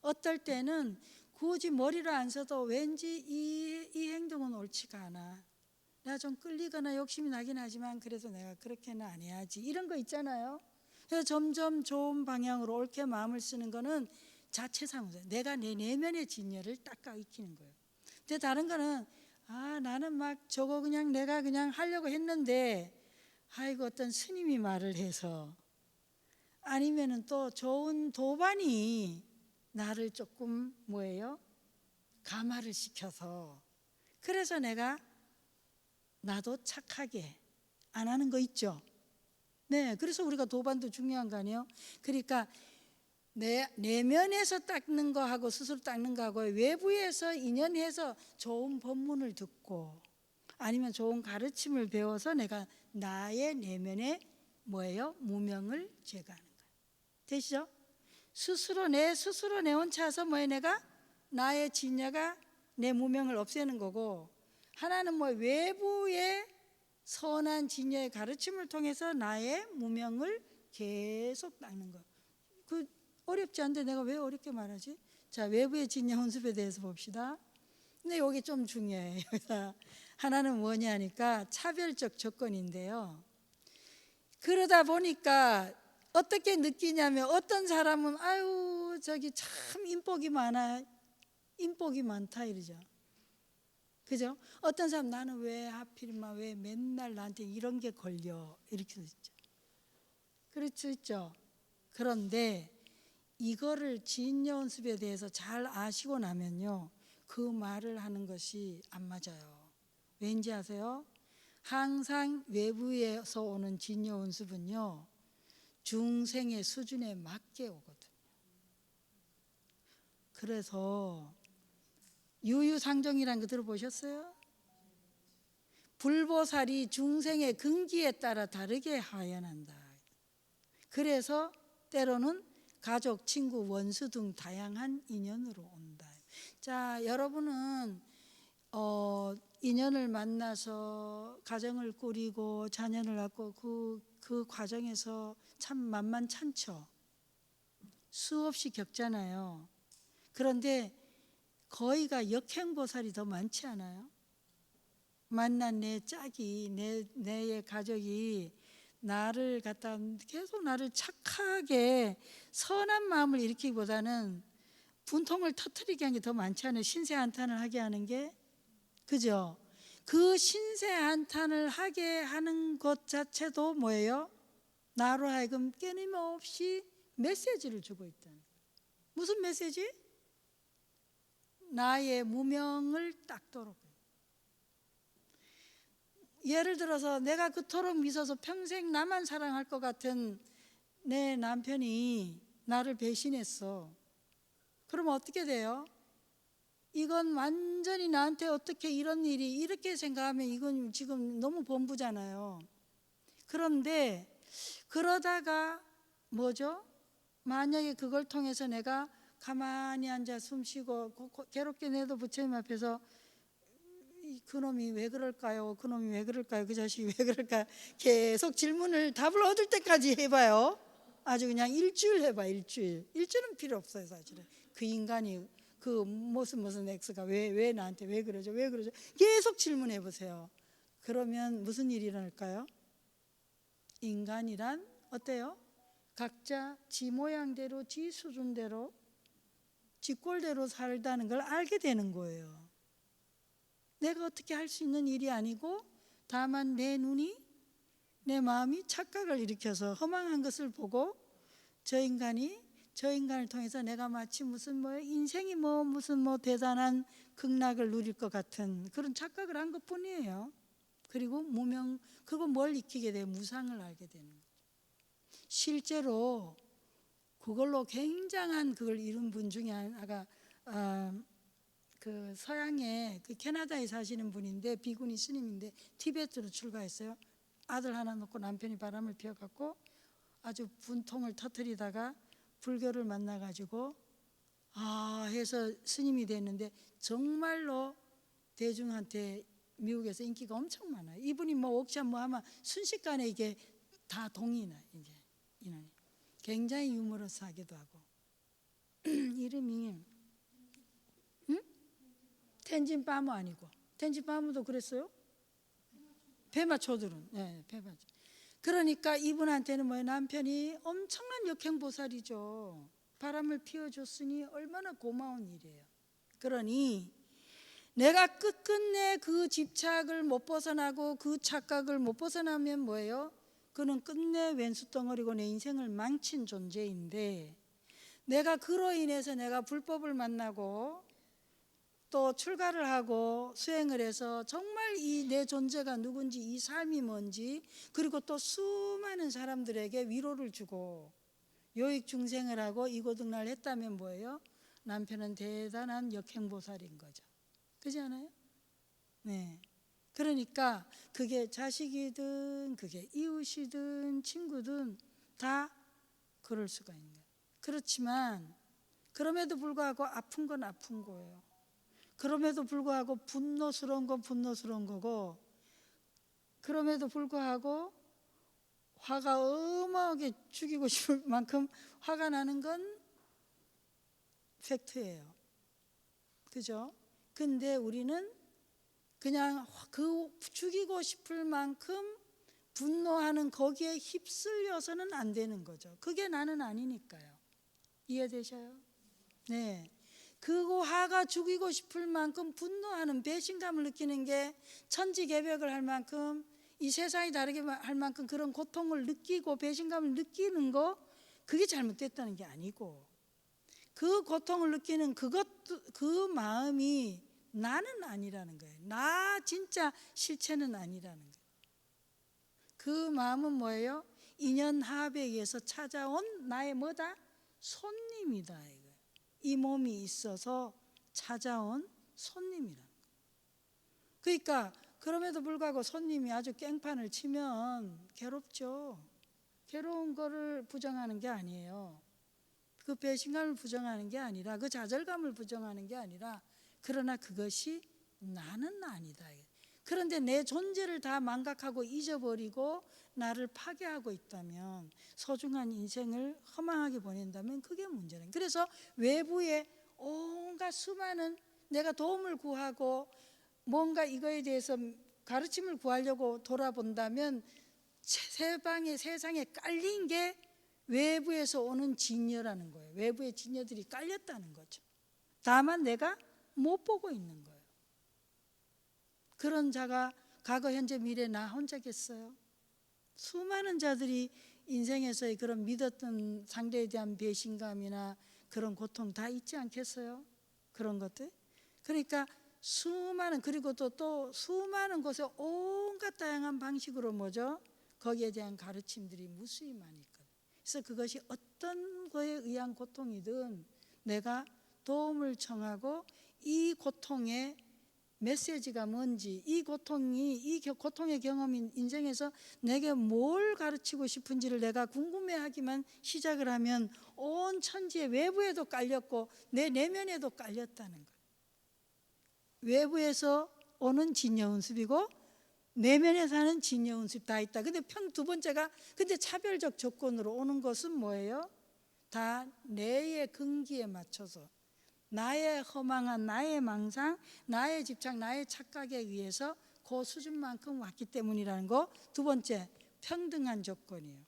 어떨 때는 굳이 머리를 안 써도 왠지 이 행동은 옳지가 않아. 내가 좀 끌리거나 욕심이 나긴 하지만 그래서 내가 그렇게는 안 해야지. 이런 거 있잖아요. 그래서 점점 좋은 방향으로 옳게 마음을 쓰는 거는 자체상으로 내가 내 내면의 진여를 닦아 익히는 거예요. 근데 다른 거는 나는 막 저거 그냥 내가 그냥 하려고 했는데 아이고 어떤 스님이 말을 해서, 아니면은 또 좋은 도반이 나를 조금 감화를 시켜서, 그래서 내가 나도 착하게 안 하는 거 있죠. 네, 그래서 우리가 도반도 중요한 거 아니에요? 그러니까 내 내면에서 닦는 거하고 스스로 닦는 거하고 외부에서 인연해서 좋은 법문을 듣고 아니면 좋은 가르침을 배워서 내가 나의 내면에 무명을 제거하는 거예요. 되시죠? 스스로 내 혼자서 내가 나의 진여가 내 무명을 없애는 거고, 하나는 외부의 선한 진여의 가르침을 통해서 나의 무명을 계속 닦는 거. 그 어렵지 않은데 내가 왜 어렵게 말하지? 자, 외부의 진여 훈습에 대해서 봅시다. 근데 여기 좀 중요해요. 하나는 뭐냐니까 차별적 조건인데요. 그러다 보니까 어떻게 느끼냐면, 어떤 사람은 아유 저기 참 인복이 많다 이러죠. 그죠? 어떤 사람 나는 왜 하필이면 왜 맨날 나한테 이런 게 걸려 이렇게 있죠. 그럴 수 있죠. 그런데 이거를 진여 연습에 대해서 잘 아시고 나면요, 그 말을 하는 것이 안 맞아요. 왠지 아세요? 항상 외부에서 오는 진여 연습은요, 중생의 수준에 맞게 오거든요. 그래서 유유상종이라는 거 들어보셨어요? 불보살이 중생의 근기에 따라 다르게 하연한다. 그래서 때로는 가족, 친구, 원수 등 다양한 인연으로 온다. 자, 여러분은 인연을 만나서 가정을 꾸리고 자녀를 갖고 그 과정에서 참 만만찮죠. 수없이 겪잖아요. 그런데 거의가 역행보살이 더 많지 않아요? 만난 내 짝이, 내의 가족이 나를 갖다 계속 나를 착하게 선한 마음을 일으키기보다는 분통을 터뜨리게 하는 게 더 많지 않아요? 신세한탄을 하게 하는 게. 그죠? 그 신세한탄을 하게 하는 것 자체도 뭐예요? 나로 하여금 끊임없이 메시지를 주고 있다. 무슨 메시지? 나의 무명을 닦도록. 예를 들어서 내가 그토록 믿어서 평생 나만 사랑할 것 같은 내 남편이 나를 배신했어. 그러면 어떻게 돼요? 이건 완전히 나한테 어떻게 이런 일이 이렇게 생각하면 이건 지금 너무 범부잖아요. 그런데 그러다가 뭐죠? 만약에 그걸 통해서 내가 가만히 앉아 숨 쉬고 괴롭게 내도 부처님 앞에서 그놈이 왜 그럴까요? 그놈이 왜 그럴까요? 그 자식이 왜 그럴까요? 계속 질문을 답을 얻을 때까지 해봐요. 아주 그냥 일주일 해봐. 일주일은 필요 없어요 사실은. 그 인간이 그 무슨 X가 왜 나한테 왜 그러죠? 계속 질문해 보세요. 그러면 무슨 일이 일어날까요? 인간이란 어때요? 각자 지 모양대로 지 수준대로 지 꼴대로 살다는 걸 알게 되는 거예요. 내가 어떻게 할 수 있는 일이 아니고 다만 내 눈이 내 마음이 착각을 일으켜서 허망한 것을 보고 저 인간을 통해서 내가 마치 무슨 인생이 무슨 대단한 극락을 누릴 것 같은 그런 착각을 한 것뿐이에요. 그리고 무명, 그거 뭘 익히게 돼요? 무상을 알게 되는 거죠. 실제로 그걸로 굉장한 그걸 이룬 분 중에 하나가 그 서양의 그 캐나다에 사시는 분인데 비구니 스님인데 티베트로 출가했어요. 아들 하나 놓고 남편이 바람을 피워갖고 아주 분통을 터뜨리다가 불교를 만나가지고 해서 스님이 됐는데 정말로 대중한테 미국에서 인기가 엄청 많아요. 이분이 옥션 하면 순식간에 이게 다 동이 나요. 이제 인원이 굉장히 유머러스하기도 하고 이름이 텐진 파무 아니고 텐진 파무도 그랬어요? 페마초들은 페마초. 그러니까 이분한테는 남편이 엄청난 역행보살이죠. 바람을 피워줬으니 얼마나 고마운 일이에요. 그러니 내가 끝끝내 그 집착을 못 벗어나고 그 착각을 못 벗어나면 뭐예요? 그는 끝내 왼수덩어리고 내 인생을 망친 존재인데 내가 그로 인해서 내가 불법을 만나고 또 출가를 하고 수행을 해서 정말 이 내 존재가 누군지 이 삶이 뭔지 그리고 또 수많은 사람들에게 위로를 주고 요익 중생을 하고 이고등락을 했다면 뭐예요? 남편은 대단한 역행보살인 거죠. 그렇지 않아요? 네. 그러니까 그게 자식이든 그게 이웃이든 친구든 다 그럴 수가 있는 거예요. 그렇지만 그럼에도 불구하고 아픈 건 아픈 거예요. 그럼에도 불구하고 분노스러운 건 분노스러운 거고 그럼에도 불구하고 화가 어마하게 죽이고 싶을 만큼 화가 나는 건 팩트예요. 그죠? 근데 우리는 그냥 그 죽이고 싶을 만큼 분노하는 거기에 휩쓸려서는 안 되는 거죠. 그게 나는 아니니까요. 이해되셔요? 네. 그 화가 죽이고 싶을 만큼 분노하는 배신감을 느끼는 게 천지개벽을 할 만큼 이 세상이 다르게 할 만큼 그런 고통을 느끼고 배신감을 느끼는 거 그게 잘못됐다는 게 아니고 그 고통을 느끼는 그 마음이 나는 아니라는 거예요. 나 진짜 실체는 아니라는 거예요. 그 마음은 뭐예요? 인연합에 의해서 찾아온 나의 뭐다? 손님이다. 이 몸이 있어서 찾아온 손님이라는 거예요. 그러니까 그럼에도 불구하고 손님이 아주 깽판을 치면 괴롭죠. 괴로운 거를 부정하는 게 아니에요. 그 배신감을 부정하는 게 아니라 그 좌절감을 부정하는 게 아니라 그러나 그것이 나는 아니다. 그런데 내 존재를 다 망각하고 잊어버리고 나를 파괴하고 있다면, 소중한 인생을 허망하게 보낸다면 그게 문제는. 그래서 외부에 온갖 수많은 내가 도움을 구하고 뭔가 이거에 대해서 가르침을 구하려고 돌아본다면 세상에 깔린 게 외부에서 오는 진여라는 거예요. 외부의 진여들이 깔렸다는 거죠. 다만 내가 못 보고 있는 거예요. 그런 자가 과거, 현재, 미래 나 혼자겠어요? 수많은 자들이 인생에서의 그런 믿었던 상대에 대한 배신감이나 그런 고통 다 있지 않겠어요? 그런 것들. 그러니까 수많은, 그리고 또 수많은 곳에 온갖 다양한 방식으로 뭐죠? 거기에 대한 가르침들이 무수히 많이 있거든요. 그래서 그것이 어떤 거에 의한 고통이든 내가 도움을 청하고 이 고통의 메시지가 뭔지, 이 고통의 경험인 인생에서 내게 뭘 가르치고 싶은지를 내가 궁금해하기만 시작을 하면 온 천지의 외부에도 깔렸고 내 내면에도 깔렸다는 거예요. 외부에서 오는 진여운습이고 내면에 사는 진여운습 다 있다. 근데 두 번째가, 근데 차별적 조건으로 오는 것은 뭐예요? 다 내의 근기에 맞춰서 나의 허망한, 나의 망상, 나의 집착, 나의 착각에 의해서 그 수준만큼 왔기 때문이라는 거. 두 번째, 평등한 조건이에요.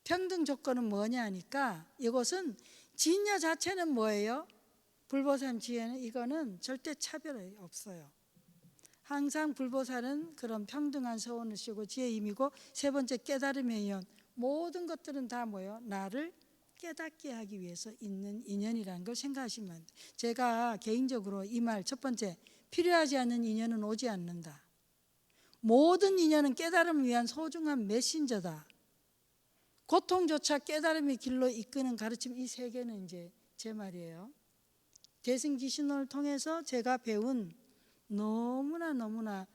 평등 조건은 뭐냐 하니까 이것은 진여 자체는 뭐예요? 불보살 지혜는 이거는 절대 차별이 없어요. 항상 불보살은 그런 평등한 서원을 쓰고 지혜의 힘이고, 세 번째 깨달음의 인연. 모든 것들은 다 뭐예요? 나를 깨닫게 하기 위해서 있는 인연이라는 걸 생각하시면 돼요. 제가 개인적으로 이 말, 첫 번째, 필요하지 않은 인연은 오지 않는다. 모든 인연은 깨달음을 위한 소중한 메신저다. 고통조차 깨달음의 길로 이끄는 가르침, 이 세 개는 이제 제 말이에요. 대승기신론을 통해서 제가 배운 너무나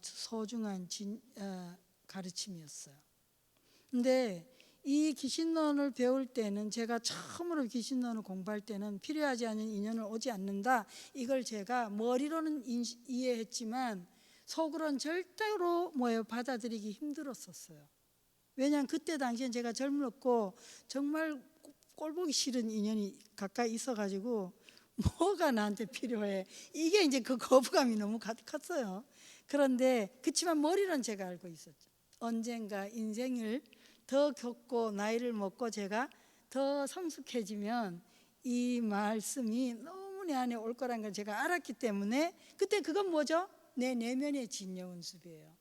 소중한 가르침이었어요. 근데 이 기신론을 배울 때는, 제가 처음으로 기신론을 공부할 때는 필요하지 않은 인연은 오지 않는다, 이걸 제가 머리로는 이해했지만 속으로는 절대로 받아들이기 힘들었었어요. 왜냐하면 그때 당시엔 제가 젊었고 정말 꼴보기 싫은 인연이 가까이 있어가지고 뭐가 나한테 필요해, 이게 이제 그 거부감이 너무 컸어요. 그런데 그치만 머리로는 제가 알고 있었죠. 언젠가 인생을 더 겪고 나이를 먹고 제가 더 성숙해지면 이 말씀이 너무 내 안에 올 거라는 걸 제가 알았기 때문에, 그때 그건 뭐죠? 내 내면의 진여운습이에요.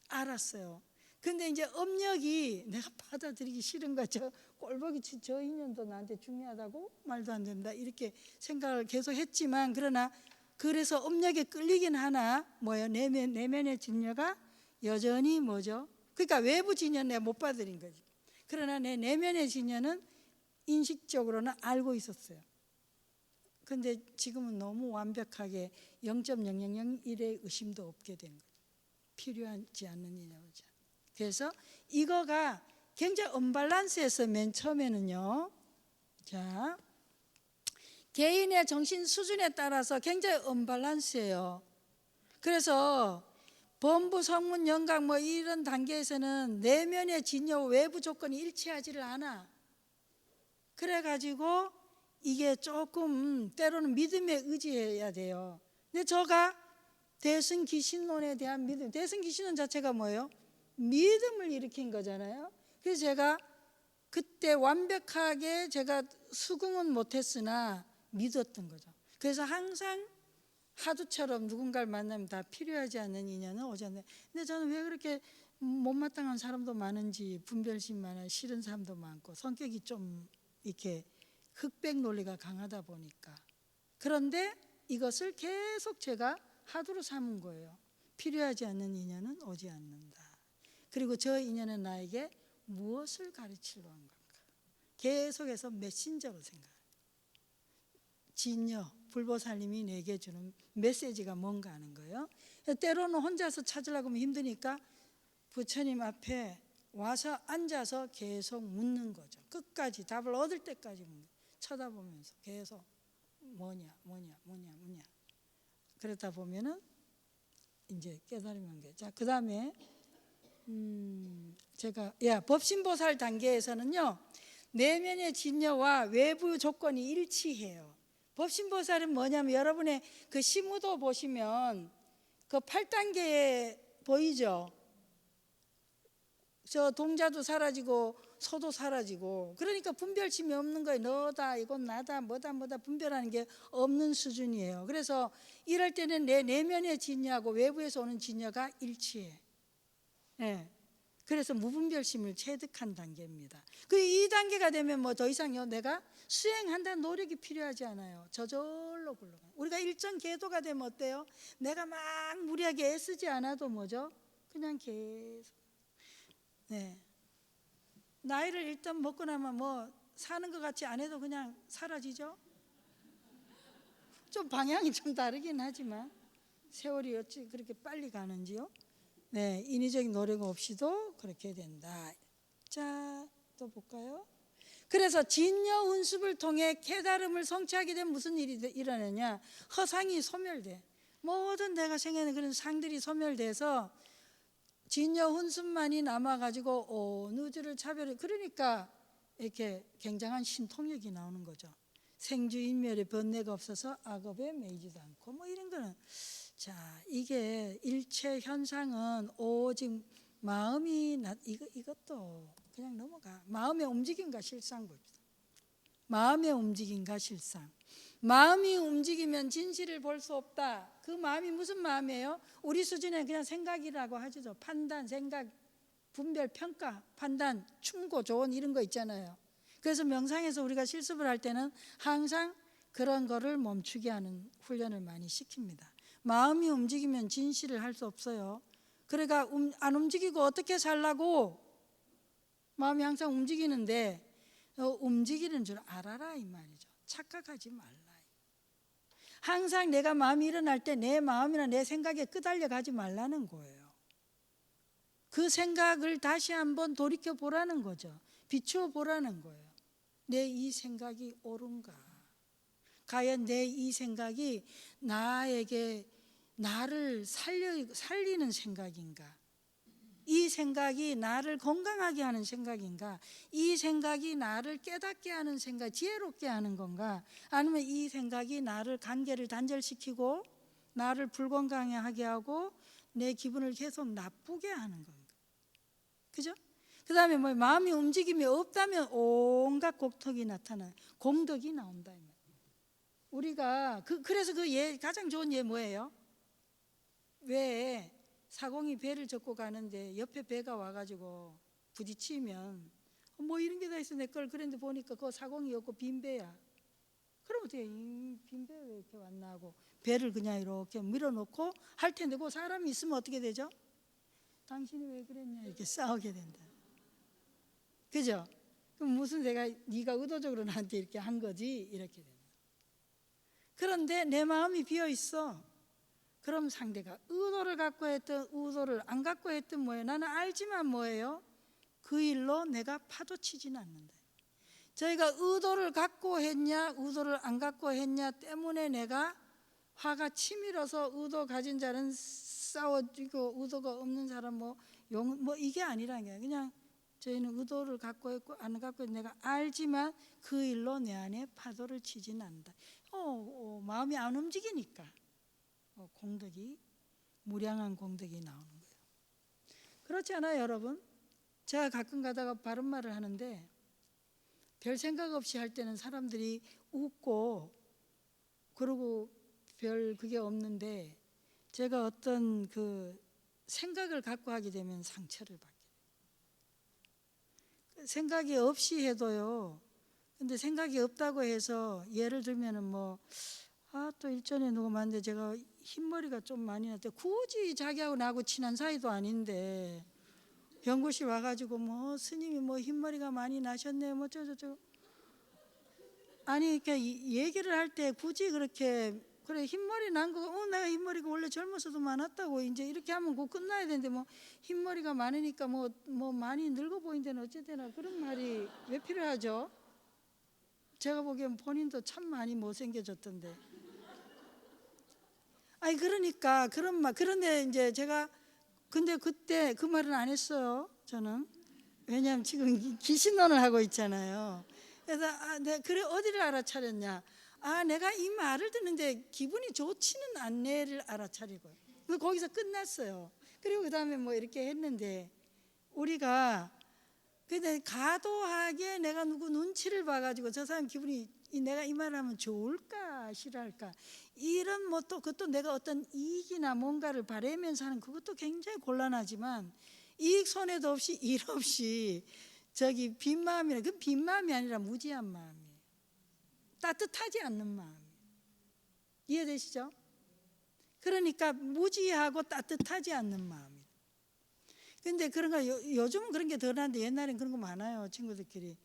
알았어요. 근데 이제 업력이 내가 받아들이기 싫은 거죠. 꼴보기 저 인연도 나한테 중요하다고? 말도 안 된다, 이렇게 생각을 계속 했지만, 그래서 업력에 끌리긴 하나 내면의 진여가 여전히 뭐죠? 그러니까 외부 진여는 내가 못 받아들인 거지. 그러나 내 내면의 진여는 인식적으로는 알고 있었어요. 근데 지금은 너무 완벽하게 0.0001의 의심도 없게 된 거죠. 필요하지 않는 인연이죠. 그래서 이거가 굉장히 언밸런스해서 맨 처음에는요, 자, 개인의 정신 수준에 따라서 굉장히 언밸런스해요. 그래서 범부, 성문, 영각 이런 단계에서는 내면의 진여, 외부 조건이 일치하지를 않아. 그래가지고 이게 조금 때로는 믿음에 의지해야 돼요. 근데 제가 대승기신론에 대한 믿음, 대승기신론 자체가 뭐예요? 믿음을 일으킨 거잖아요. 그래서 제가 그때 완벽하게 제가 수긍은 못했으나 믿었던 거죠. 그래서 항상 하두처럼 누군가를 만나면 다 필요하지 않는 인연은 오지 않는다. 근데 저는 왜 그렇게 못마땅한 사람도 많은지, 분별심 많아 싫은 사람도 많고, 성격이 좀 이렇게 흑백 논리가 강하다 보니까. 그런데 이것을 계속 제가 하두로 삼은 거예요. 필요하지 않는 인연은 오지 않는다. 그리고 저 인연은 나에게 무엇을 가르치려 한 건가? 계속해서 메신저로 생각해요. 진여, 불보살님이 내게 주는 메시지가 뭔가 하는 거예요. 때로는 혼자서 찾으려고 하면 힘드니까 부처님 앞에 와서 앉아서 계속 묻는 거죠. 끝까지 답을 얻을 때까지 쳐다보면서 계속 뭐냐. 그러다 보면은 이제 깨달으면 돼. 자, 그다음에 제가 법신보살 단계에서는요, 내면의 진여와 외부 조건이 일치해요. 법신보살은 뭐냐면 여러분의 그 심우도 보시면 그 8단계에 보이죠? 저 동자도 사라지고 소도 사라지고, 그러니까 분별심이 없는 거예요. 너다, 이건 나다, 뭐다 분별하는 게 없는 수준이에요. 그래서 이럴 때는 내 내면의 진여하고 외부에서 오는 진여가 일치해. 예. 그래서 무분별심을 체득한 단계입니다. 그 2단계가 되면 뭐 더 이상요 내가 수행한다는 노력이 필요하지 않아요. 저절로 굴러가요. 우리가 일정 궤도가 되면 어때요? 내가 막 무리하게 애쓰지 않아도 뭐죠? 그냥 계속. 네. 나이를 일단 먹고 나면 뭐 사는 것 같이 안 해도 그냥 사라지죠? 좀 방향이 좀 다르긴 하지만 세월이 어찌 그렇게 빨리 가는지요? 네, 인위적인 노력 없이도 그렇게 된다. 자, 또 볼까요? 그래서 진여 운습을 통해 깨달음을 성취하게 되면 무슨 일이 일어나냐? 허상이 소멸돼. 모든 내가 생각하는 그런 상들이 소멸돼서 진여 운습만이 남아가지고 온 우주를 차별해. 그러니까 이렇게 굉장한 신통력이 나오는 거죠. 생주인멸의 번뇌가 없어서 악업에 매이지도 않고 뭐 이런 거는. 자, 이게 일체 현상은 오직 마음이 이것도 그냥 넘어가. 마음의 움직임과 실상 봅시다. 마음의 움직임과 실상. 마음이 움직이면 진실을 볼 수 없다. 그 마음이 무슨 마음이에요? 우리 수준에 그냥 생각이라고 하죠. 판단, 생각, 분별, 평가, 판단, 충고, 조언 이런 거 있잖아요. 그래서 명상에서 우리가 실습을 할 때는 항상 그런 거를 멈추게 하는 훈련을 많이 시킵니다. 마음이 움직이면 진실을 할 수 없어요. 그러니까 안 움직이고 어떻게 살라고? 마음이 항상 움직이는데 움직이는 줄 알아라 이 말이죠. 착각하지 말라. 항상 내가 마음이 일어날 때 내 마음이나 내 생각에 끄달려 가지 말라는 거예요. 그 생각을 다시 한번 돌이켜 보라는 거죠. 비추어 보라는 거예요. 내 이 생각이 옳은가? 과연 내 이 생각이 나에게 나를 살리는 생각인가? 이 생각이 나를 건강하게 하는 생각인가? 이 생각이 나를 깨닫게 하는 생각, 지혜롭게 하는 건가? 아니면 이 생각이 나를 관계를 단절시키고 나를 불건강하게 하고 내 기분을 계속 나쁘게 하는 건가? 그죠? 그 다음에 뭐 마음이 움직임이 없다면 온갖 곡덕이 나타나요. 공덕이 나온다. 우리가 그래서 가장 좋은 예 뭐예요? 왜 사공이 배를 젓고 가는데 옆에 배가 와가지고 부딪히면 뭐 이런 게 다 있어 내 걸 그런데 보니까 그거 사공이 없고 빈 배야. 그럼 어떻게 빈 배 왜 이렇게 왔나 하고 배를 그냥 이렇게 밀어놓고 할 텐데 그 사람이 있으면 어떻게 되죠? 당신이 왜 그랬냐 이렇게 싸우게 된다. 그죠? 그럼 무슨 네가 의도적으로 나한테 이렇게 한 거지 이렇게 된다. 그런데 내 마음이 비어 있어. 그럼 상대가 의도를 갖고 했든 의도를 안 갖고 했든 뭐예요? 나는 알지만 뭐예요? 그 일로 내가 파도치지는 않는다. 저희가 의도를 갖고 했냐 의도를 안 갖고 했냐 때문에 내가 화가 치밀어서 의도 가진 자는 싸워지고 의도가 없는 사람 뭐 이게 아니라는 게 그냥 저희는 의도를 갖고 했고 안 갖고 했고 내가 알지만 그 일로 내 안에 파도를 치지는 않는다. 마음이 안 움직이니까 공덕이 무량한 공덕이 나오는 거예요. 그렇지 않아요, 여러분? 제가 가끔 가다가 바른 말을 하는데 별 생각 없이 할 때는 사람들이 웃고 그러고 별 그게 없는데 제가 어떤 그 생각을 갖고 하게 되면 상처를 받게 돼요. 생각이 없이 해도요. 근데 생각이 없다고 해서 예를 들면은 또 일전에 누구 만났는데 제가 흰머리가 좀 많이 났대. 굳이 자기하고 나하고 친한 사이도 아닌데 병고실 와가지고 스님이 흰머리가 많이 나셨네 저저저 아니 이렇게 얘기를 할 때 굳이 그렇게 그래 흰머리 난 거 내가 흰머리가 원래 젊어서도 많았다고 이제 이렇게 하면 곧 끝나야 되는데 흰머리가 많으니까 많이 늙어 보인다는 어쨌든 그런 말이 왜 필요하죠? 제가 보기엔 본인도 참 많이 못생겨졌던데 아니 그러니까 그런 말. 그런데 이제 제가 근데 그때 그 말은 안 했어요. 저는. 왜냐하면 지금 기신론을 하고 있잖아요. 그래서 그래 어디를 알아차렸냐? 내가 이 말을 듣는데 기분이 좋지는 않네를 알아차리고. 거기서 끝났어요. 그리고 그 다음에 뭐 이렇게 했는데 우리가 근데 가도하게 내가 누구 눈치를 봐가지고 저 사람 기분이 내가 이 말하면 좋을까 싫어할까 이런 뭐 또 그것도 내가 어떤 이익이나 뭔가를 바라면서 하는 그것도 굉장히 곤란하지만 이익 손해도 없이 일 없이 저기 빈 마음이라 그 빈 마음이 아니라 무지한 마음이에요. 따뜻하지 않는 마음이에요. 이해되시죠? 그러니까 무지하고 따뜻하지 않는 마음이에요. 근데 그런 거 요즘은 그런 게 덜한데 옛날엔 그런 거 많아요. 친구들끼리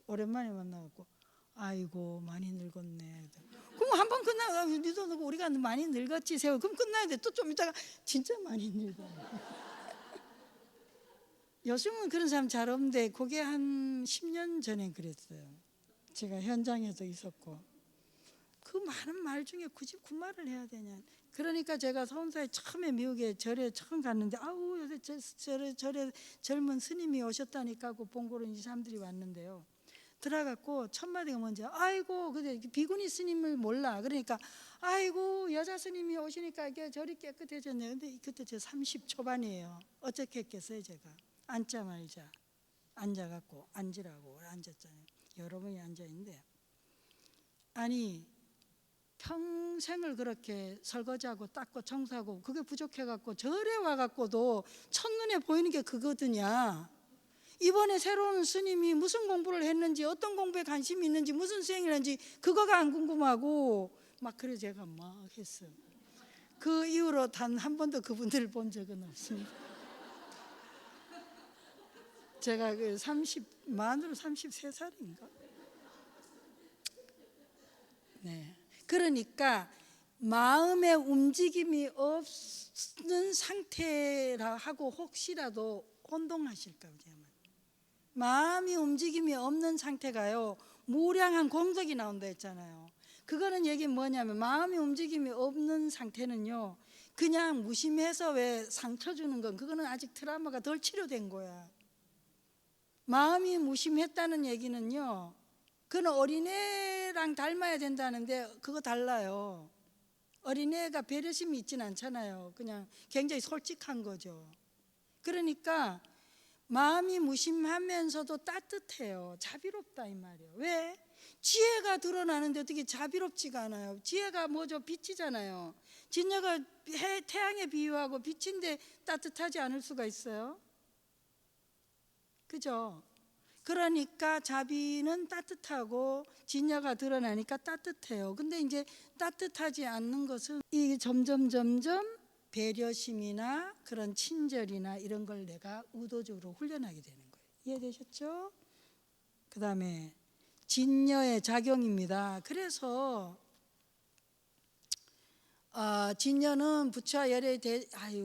오랜만에 만나갖고 아이고 많이 늙었네. 그럼 한 번 끝나고 니도 늙고 우리가 많이 늙었지 세월. 그럼 끝나야 돼. 또 좀 있다가 진짜 많이 늙었네. 요즘은 그런 사람 잘 없는데 그게 한 10년 전에 그랬어요. 제가 현장에도 있었고 그 많은 말 중에 굳이 그 말을 해야 되냐. 그러니까 제가 서운사에 처음에 미국에 절에 처음 갔는데 아우 요새 절에 젊은 스님이 오셨다니까 그 봉고로 이 사람들이 왔는데요. 들어갔고 첫 마디가 뭔지 아이고 근데 비구니 스님을 몰라. 그러니까 아이고 여자 스님이 오시니까 이게 절이 깨끗해졌네. 근데 그때 저 30 초반이에요. 어떻게 했겠어요 제가. 앉자마자 앉아갖고 앉으라고 앉았잖아요. 여러 번이 앉아있는데 아니 평생을 그렇게 설거지하고 닦고 청소하고 그게 부족해갖고 절에 와갖고도 첫눈에 보이는 게 그거더냐. 이번에 새로운 스님이 무슨 공부를 했는지 어떤 공부에 관심이 있는지 무슨 수행을 했는지 그거가 안 궁금하고 막 그래 제가 막 했어요. 그 이후로 단 한 번도 그분들을 본 적은 없습니다. 제가 만으로 33살인가? 네. 그러니까 마음의 움직임이 없는 상태라 하고 혹시라도 혼동하실까 봐. 마음이 움직임이 없는 상태가요 무량한 공덕이 나온다 했잖아요. 그거는 얘기 뭐냐면 마음이 움직임이 없는 상태는요 그냥 무심해서 왜 상처 주는 건 그거는 아직 트라우마가 덜 치료된 거야. 마음이 무심했다는 얘기는요 그건 어린애랑 닮아야 된다는데 그거 달라요. 어린애가 배려심이 있진 않잖아요. 그냥 굉장히 솔직한 거죠. 그러니까 마음이 무심하면서도 따뜻해요. 자비롭다 이 말이에요. 왜? 지혜가 드러나는데 어떻게 자비롭지가 않아요. 지혜가 뭐죠? 빛이잖아요. 진여가 태양에 비유하고 빛인데 따뜻하지 않을 수가 있어요? 그죠? 그러니까 자비는 따뜻하고 진여가 드러나니까 따뜻해요. 근데 이제 따뜻하지 않는 것은 이 점점 배려심이나 그런 친절이나 이런 걸 내가 의도적으로 훈련하게 되는 거예요. 이해되셨죠? 그 다음에 진여의 작용입니다. 그래서 진여는 부처와 열애에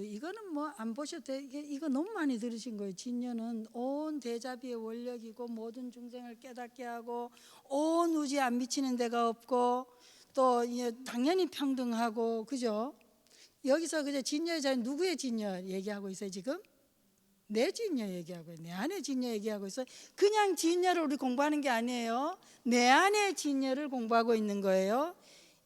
이거는 뭐 안 보셔도 돼. 이거 너무 많이 들으신 거예요. 진여는 온 대자비의 원력이고 모든 중생을 깨닫게 하고 온 우주에 안 미치는 데가 없고 또 당연히 평등하고 그죠? 여기서 그저 진여의 자는 누구의 진여 얘기하고 있어요 지금? 내 진여 얘기하고 있어요. 내 안의 진여 얘기하고 있어요. 그냥 진여를 우리 공부하는 게 아니에요. 내 안의 진여를 공부하고 있는 거예요.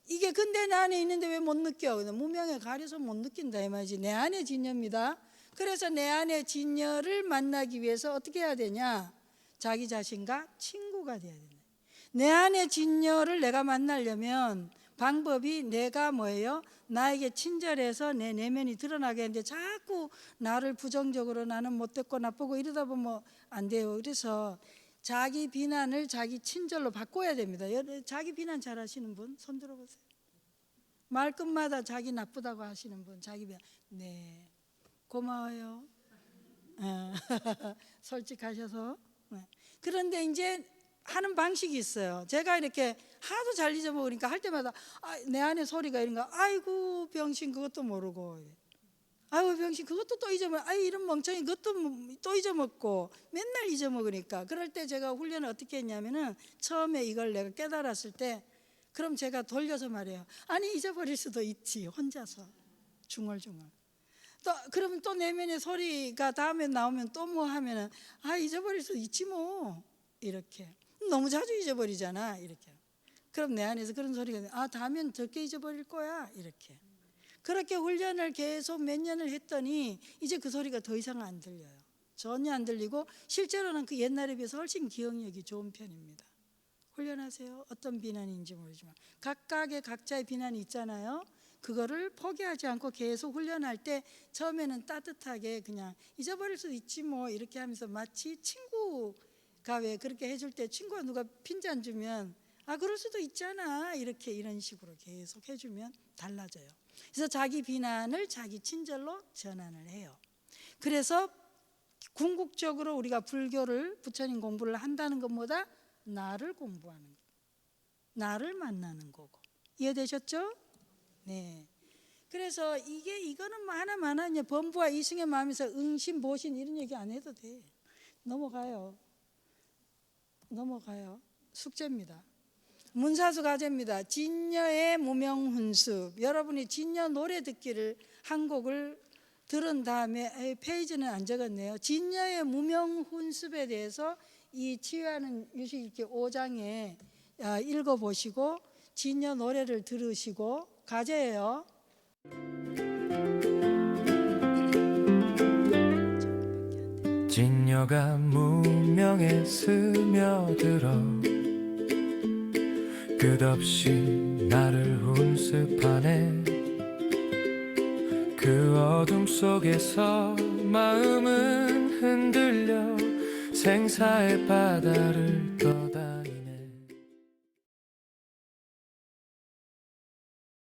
이게 근데 내 안에 있는데 왜 못 느껴? 무명에 가려서 못 느낀다 이 말이지. 내 안의 진여입니다. 그래서 내 안의 진여를 만나기 위해서 어떻게 해야 되냐? 자기 자신과 친구가 돼야 된다. 내 안의 진여를 내가 만나려면 방법이 내가 뭐예요? 나에게 친절해서 내 내면이 드러나게 하는데 자꾸 나를 부정적으로 나는 못됐고 나쁘고 이러다 보면 안 돼요. 그래서 자기 비난을 자기 친절로 바꿔야 됩니다. 자기 비난 잘 하시는 분 손 들어보세요. 말끝마다 자기 나쁘다고 하시는 분 자기 비난 네 고마워요. 솔직하셔서. 그런데 이제 하는 방식이 있어요. 제가 이렇게 하도 잘 잊어먹으니까 할 때마다 내 안에 소리가 이런가. 아이고 병신 그것도 모르고 아이고 병신 그것도 또 잊어먹고 아이 이런 멍청이 그것도 또 잊어먹고 맨날 잊어먹으니까 그럴 때 제가 훈련을 어떻게 했냐면은 처음에 이걸 내가 깨달았을 때 그럼 제가 돌려서 말해요. 아니 잊어버릴 수도 있지 혼자서 중얼중얼. 또 그러면 또 내면의 소리가 다음에 나오면 또 뭐 하면은 아 잊어버릴 수도 있지 뭐 이렇게. 너무 자주 잊어버리잖아 이렇게. 그럼 내 안에서 그런 소리가 아 다음엔 적게 잊어버릴 거야 이렇게. 그렇게 훈련을 계속 몇 년을 했더니 이제 그 소리가 더 이상 안 들려요. 전혀 안 들리고 실제로는 그 옛날에 비해서 훨씬 기억력이 좋은 편입니다. 훈련하세요. 어떤 비난인지 모르지만 각각의 각자의 비난이 있잖아요. 그거를 포기하지 않고 계속 훈련할 때 처음에는 따뜻하게 그냥 잊어버릴 수도 있지 뭐 이렇게 하면서 마치 친구가 왜 그렇게 해줄 때 친구가 누가 핀잔 주면 아 그럴 수도 있잖아 이렇게 이런 식으로 계속 해주면 달라져요. 그래서 자기 비난을 자기 친절로 전환을 해요. 그래서 궁극적으로 우리가 불교를 부처님 공부를 한다는 것보다 나를 공부하는 거, 나를 만나는 거고 이해되셨죠? 네. 그래서 이거는 뭐 하나만 이제 범부와 이승의 마음에서 응신 보신 이런 얘기 안 해도 돼. 넘어가요. 숙제입니다. 문사수 가제입니다. 진여의 무명훈습. 여러분이 진여 노래 듣기를 한 곡을 들은 다음에 페이지는 안 적었네요. 진여의 무명훈습에 대해서 이 치유하는 유식 이렇게 5장에 읽어보시고 진여 노래를 들으시고 가제예요. 진여가 무명에 스며들어 끝없이 나를 훈습하네. 그 어둠 속에서 마음은 흔들려 생사의 바다를